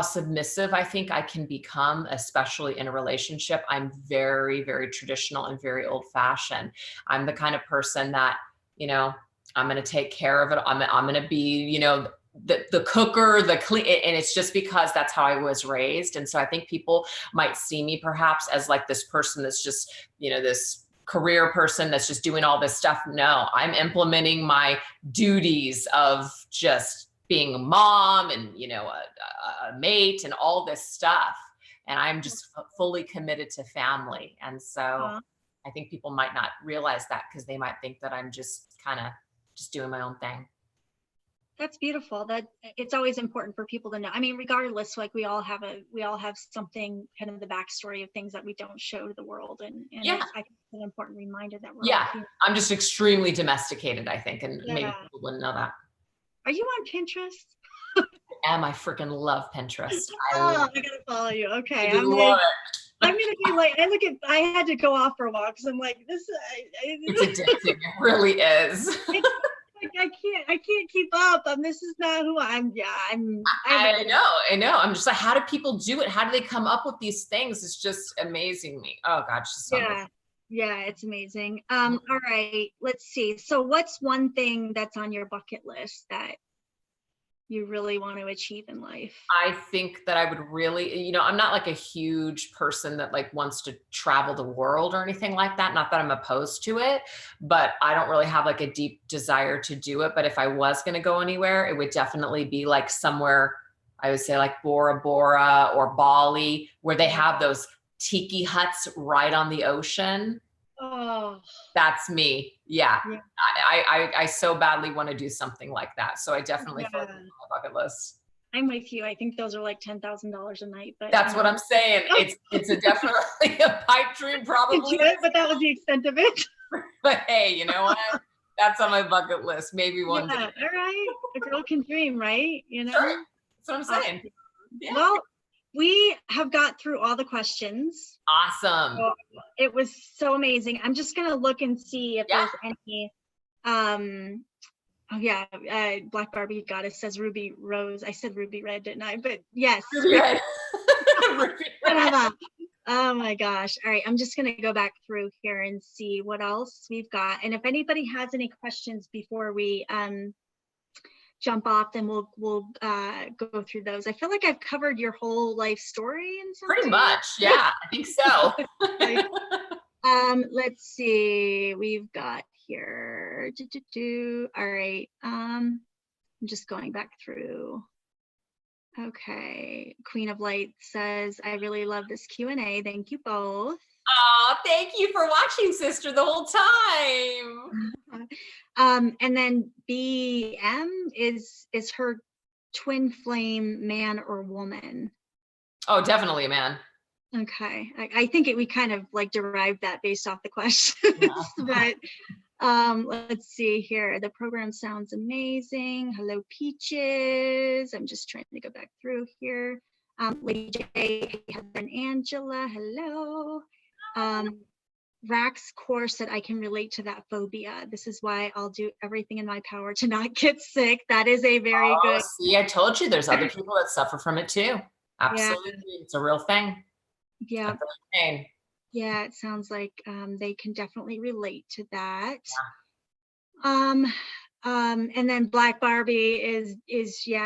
submissive I think I can become, especially in a relationship. I'm very, very traditional and very old fashioned. I'm the kind of person that, I'm going to take care of it. I'm going to be, the cooker, the clean, and it's just because that's how I was raised. And so I think people might see me perhaps as like this person that's just, this career person that's just doing all this stuff. No, I'm implementing my duties of just being a mom and, a mate and all this stuff. And I'm just fully committed to family. And so I think people might not realize that because they might think that I'm just kind of just doing my own thing. That's beautiful. That it's always important for people to know. I mean, regardless, like we all have something, kind of the backstory of things that we don't show to the world. And yeah, I think it's an important reminder that we're I'm just extremely domesticated, I think. And maybe people wouldn't know that. Are you on Pinterest? I freaking love Pinterest. I gotta follow you. Okay. I love it. I'm gonna be like, I had to go off for a while because I'm like, it's addicting. It really is. I can't keep up. This is not who I know. I'm just like, how do people do it? How do they come up with these things? It's just amazing me. Oh gosh. Yeah, it's amazing. All right, let's see. So what's one thing that's on your bucket list that you really want to achieve in life? I think that I would really, I'm not like a huge person that like wants to travel the world or anything like that. Not that I'm opposed to it, but I don't really have like a deep desire to do it. But if I was going to go anywhere, it would definitely be like somewhere, I would say like Bora Bora or Bali, where they have those tiki huts right on the ocean. Oh, that's me. Yeah. I so badly want to do something like that. So I definitely put it on my bucket list. I'm with you. I think those are like $10,000 a night, but that's what I'm saying. It's a definitely a pipe dream, probably. But that was the extent of it. But hey, you know what? That's on my bucket list. Maybe one day. All right. A girl can dream, right? Sure. That's what I'm saying. Yeah. Well, we have got through all the questions. Awesome. So it was so amazing. I'm just going to look and see if there's any, Black Barbie Goddess says Ruby Rose. I said Ruby Red, didn't I? But yes. Ruby Red. Ruby Red. Oh my gosh. All right. I'm just going to go back through here and see what else we've got. And if anybody has any questions before we, jump off, then we'll go through those. I feel like I've covered your whole life story in some pretty much. Yeah, I think so. Let's see, we've got here. All right. I'm just going back through. Okay. Queen of Light says, I really love this Q&A. Thank you both. Oh, thank you for watching, sister, the whole time. And then BM is her twin flame, man or woman? Oh, definitely a man. Okay. I think we kind of like derived that based off the questions, but let's see here. The program sounds amazing. Hello, Peaches. I'm just trying to go back through here. Lady J, Heather and Angela, hello. Rax Core said, I can relate to that phobia. This is why I'll do everything in my power to not get sick. That is a very good. See, I told you there's other people that suffer from it too. Absolutely. Yeah. It's a real thing. Yeah. Yeah, it sounds like they can definitely relate to that. Yeah. And then Black Barbie is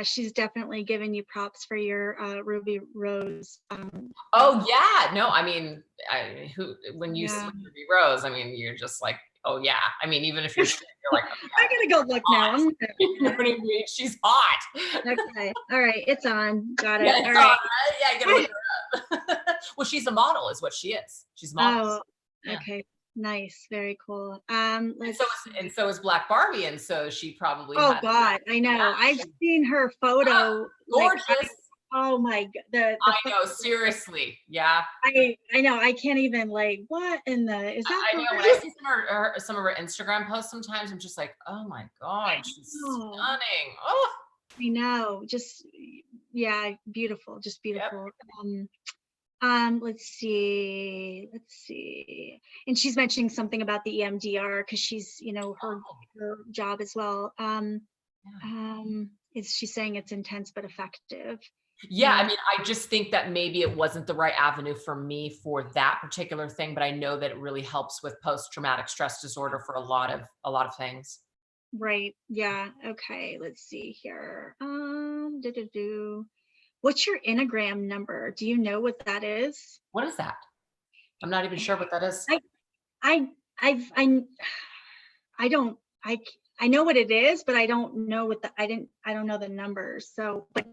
she's definitely giving you props for your Ruby Rose. Oh yeah, no, I mean, when you see Ruby Rose, I mean, you're just like, oh yeah. I mean, even if you're like, okay, I'm gonna go look now. You know what I mean? She's hot. Okay, all right, it's on. Got it. Yeah, all right. Yeah, you gotta look her up. Well, she's a model, is what she is. She's a model. Oh, okay. Nice, very cool. And so is Black Barbie, and so she probably. Oh God, I know. Yeah. I've seen her photo. Gorgeous. Oh my god, the I know, seriously. Yeah. I know, I can't even like, what in the, is that I for know when I real? see some of her Instagram posts sometimes, I'm just like, oh my God, she's Oh, stunning. Oh, I know, just, yeah, beautiful, just yep. beautiful. Let's see. And she's mentioning something about the EMDR because she's, her job as well. Yeah. Is she saying it's intense but effective? Yeah, I And mean, I just think that maybe it wasn't the right avenue for me for that particular thing, but I know that it really helps with post-traumatic stress disorder for a lot of things. right, yeah, okay, let's see here. What's your Enneagram number? Do you know what that is? What is that? I'm not even sure what that is. I I I've I don't I know what it is, but I don't know what I don't know the numbers. So, but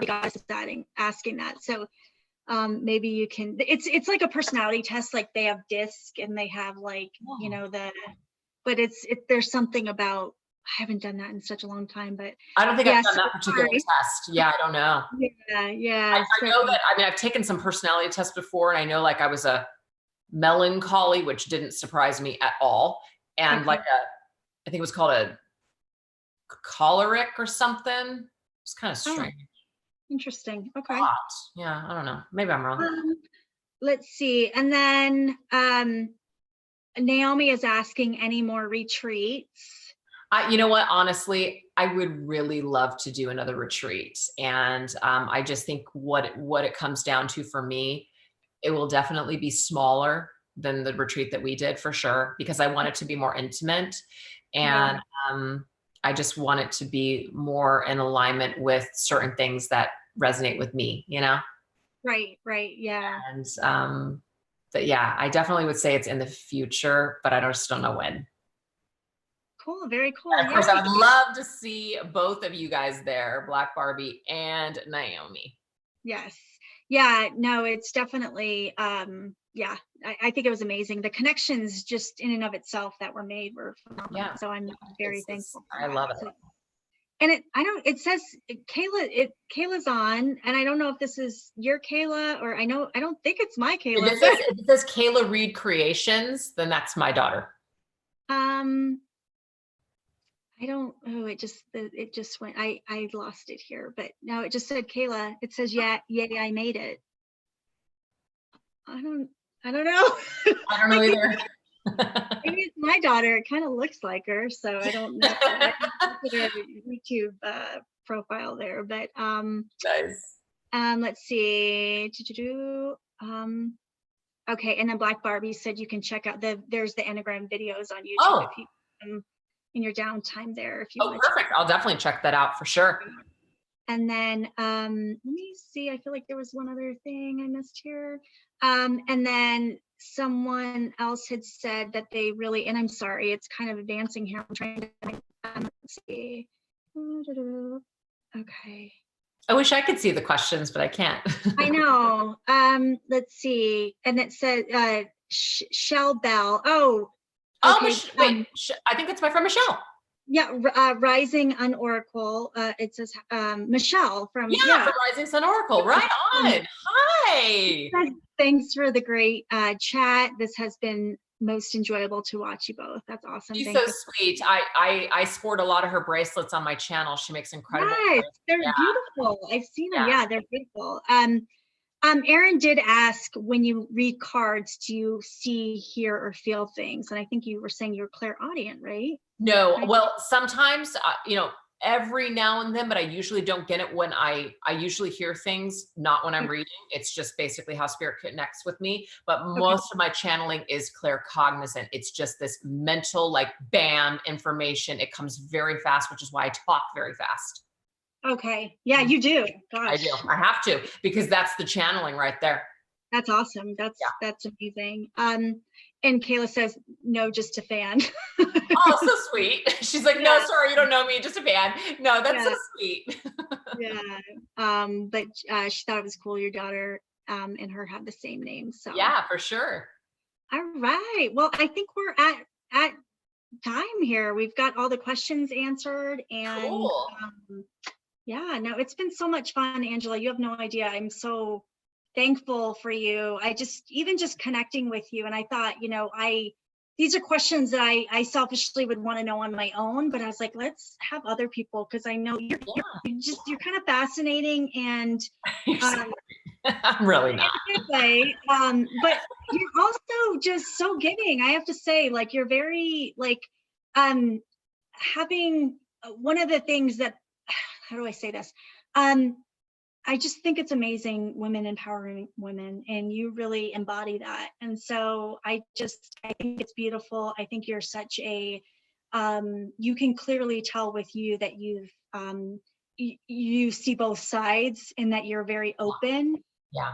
guys is asking that. So maybe you can, it's like a personality test, like they have DISC and they have like, Oh. but there's something about, I haven't done that in such a long time, but I don't think I've yeah, done so that particular sorry. test. Yeah, I don't know. Yeah, I so know that, I mean, I've taken some personality tests before, and I know like I was a melancholy, which didn't surprise me at all. And like okay, I think it was called a choleric or something. It's kind of oh, strange. interesting, okay. Thought. Yeah, I don't know. Maybe I'm wrong. um let's see, and then Naomi is asking any more retreats. You know what? Honestly, I would really love to do another retreat, and I just think what it comes down to for me, it will definitely be smaller than the retreat that we did for sure, because I want it to be more intimate, and Yeah, I just want it to be more in alignment with certain things that resonate with me, you know. right, yeah. And but yeah, I definitely would say it's in the future, but I just don't know when. Cool, very cool. And of Yeah, course, I would love to see both of you guys there, Black Barbie and Naomi. yes. Yeah, no, it's definitely yeah, I think it was amazing. The connections just in and of itself that were made were phenomenal. Yeah, So I'm very it's thankful for I that. love it. So, and it says Kayla's on, and I don't know if this is your Kayla, or I don't think it's my If Kayla, it says, but if it says Kayla Reed Creations, then that's my daughter. um I don't, oh, it just went, I lost it here, but no, it just said Kayla. It says, yeah, yay, I made it. I don't, I don't know. I don't know I think either. maybe it's my daughter. It kind of looks like her, so I don't know. I didn't look at her YouTube profile there, but Nice. let's see. Okay, and then Black Barbie said you can check out there's the Enneagram videos on YouTube Oh, if you in your downtime there if you oh, want to check. perfect. I'll definitely check that out for sure. And then let me see, I feel like there was one other thing I missed here. And then someone else had said that they really, and I'm sorry, it's kind of advancing here. I'm trying to let's see. Okay. I wish I could see the questions, but I can't. I know. Let's see. And it said Shell Bell. Oh, Oh, okay. wait, I think that's my friend Michelle. Yeah, Rising on Oracle. It says Michelle from Yeah, from Rising Sun Oracle. Right on. Hi. Thanks for the great chat. This has been most enjoyable to watch you both. That's awesome. She's Thank so you. sweet. I sport a lot of her bracelets on my channel. She makes incredible. Yes, they're Yeah, beautiful. I've seen them. yeah. Yeah, they're beautiful. Aaron did ask, when you read cards, do you see, hear, or feel things? And I think you were saying you're clairaudient, right? No, well, sometimes, every now and then, but I usually don't get it when I usually hear things, not when I'm reading. It's just basically how spirit connects with me. But most of my channeling is claircognizant. It's just this mental, like, bam, information. It comes very fast, which is why I talk very fast. Okay. Yeah, you do. Gosh. I do. I have to, because that's the channeling right there. That's awesome. That's amazing. And Kayla says, no, just a fan. Oh, so sweet. She's like, no, sorry, you don't know me, just a fan. No, that's so sweet. Yeah. But she thought it was cool your daughter and her have the same name. So yeah, for sure. All right. Well, I think we're at time here. We've got all the questions answered, and cool. Yeah, no, it's been so much fun, Angela. You have no idea. I'm so thankful for you. I just, even just connecting with you. And I thought, these are questions that I selfishly would want to know on my own, but I was like, let's have other people, because I know you're kind of fascinating, and um, I'm really not. in a good way. But you're also just so giving. I have to say, like, you're very like, having one of the things that, how do I say this? I just think it's amazing, women empowering women, and you really embody that. And so I think it's beautiful. I think you're such a, you can clearly tell with you that you see both sides, and that you're very open. Yeah.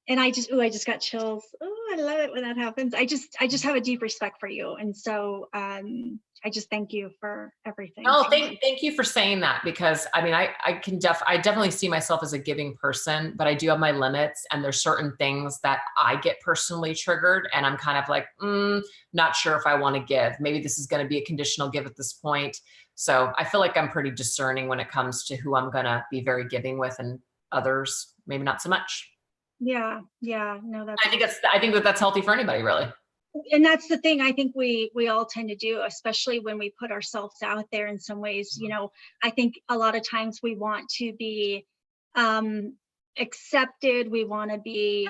And I just got chills. Oh, I love it when that happens. I just have a deep respect for you. And so, I just thank you for everything. Oh, thank you for saying that, because I mean, I definitely see myself as a giving person, but I do have my limits, and there's certain things that I get personally triggered, and I'm kind of like, not sure if I want to give. Maybe this is going to be a conditional give at this point. So I feel like I'm pretty discerning when it comes to who I'm going to be very giving with, and others maybe not so much. Yeah. No, I think that's healthy for anybody, really. and that's the thing I think we all tend to do, especially when we put ourselves out there in some ways. I think a lot of times we want to be accepted. We want to be,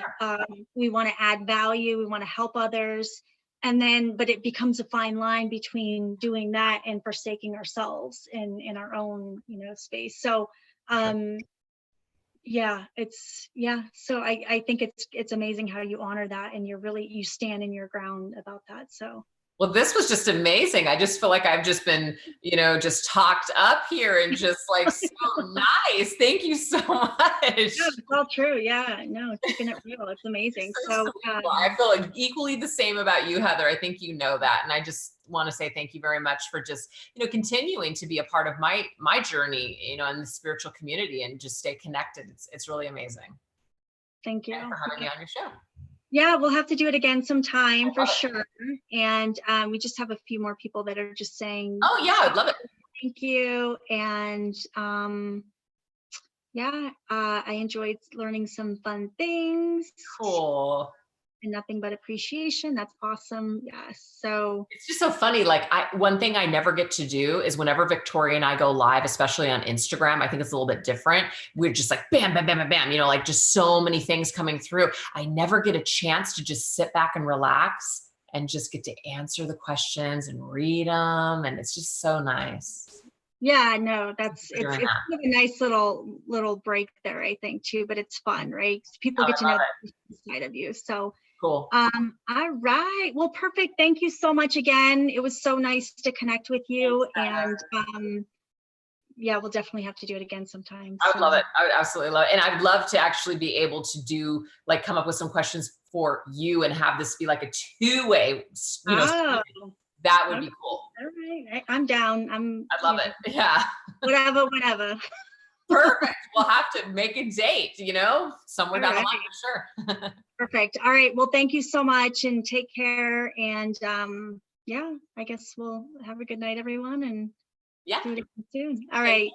we want to add value. We want to help others. But it becomes a fine line between doing that and forsaking ourselves in our own, space. So, so I think it's amazing how you honor that, and you stand in your ground about that. So, well, this was just amazing. I just feel like I've just been, just talked up here, and just like, so nice. Thank you so much. Yeah, it's all true. Yeah, no, keeping it real. It's amazing. So I feel like equally the same about you, Heather. I think you know that. And I just want to say thank you very much for just, continuing to be a part of my journey, in the spiritual community, and just stay connected. It's really amazing. Thank you. And for having me on your show. Yeah, we'll have to do it again sometime for sure. And we just have a few more people that are just saying, oh yeah, I'd love it. Thank you. And I enjoyed learning some fun things. Cool. And nothing but appreciation. That's awesome. Yes. So it's just so funny. Like one thing I never get to do is whenever Victoria and I go live, especially on Instagram, I think it's a little bit different. We're just like, bam, bam, bam, bam, bam, like just so many things coming through. I never get a chance to just sit back and relax and just get to answer the questions and read them. And it's just so nice. Yeah, no, it's kind of a nice little break there, I think, too, but it's fun, right? People get to know the side of you. So cool. All right. Well, perfect. Thank you so much again. It was so nice to connect with you. Thanks, and we'll definitely have to do it again sometime. I would love it. I would absolutely love it. And I'd love to actually be able to do, like, come up with some questions for you and have this be like a two-way, that would be cool. All right. I'm down. I'd love it. Yeah. Whatever. Perfect. We'll have to make a date, somewhere down the line for sure. Perfect. All right. Well, thank you so much, and take care. And I guess we'll have a good night, everyone. And do it again soon. All right.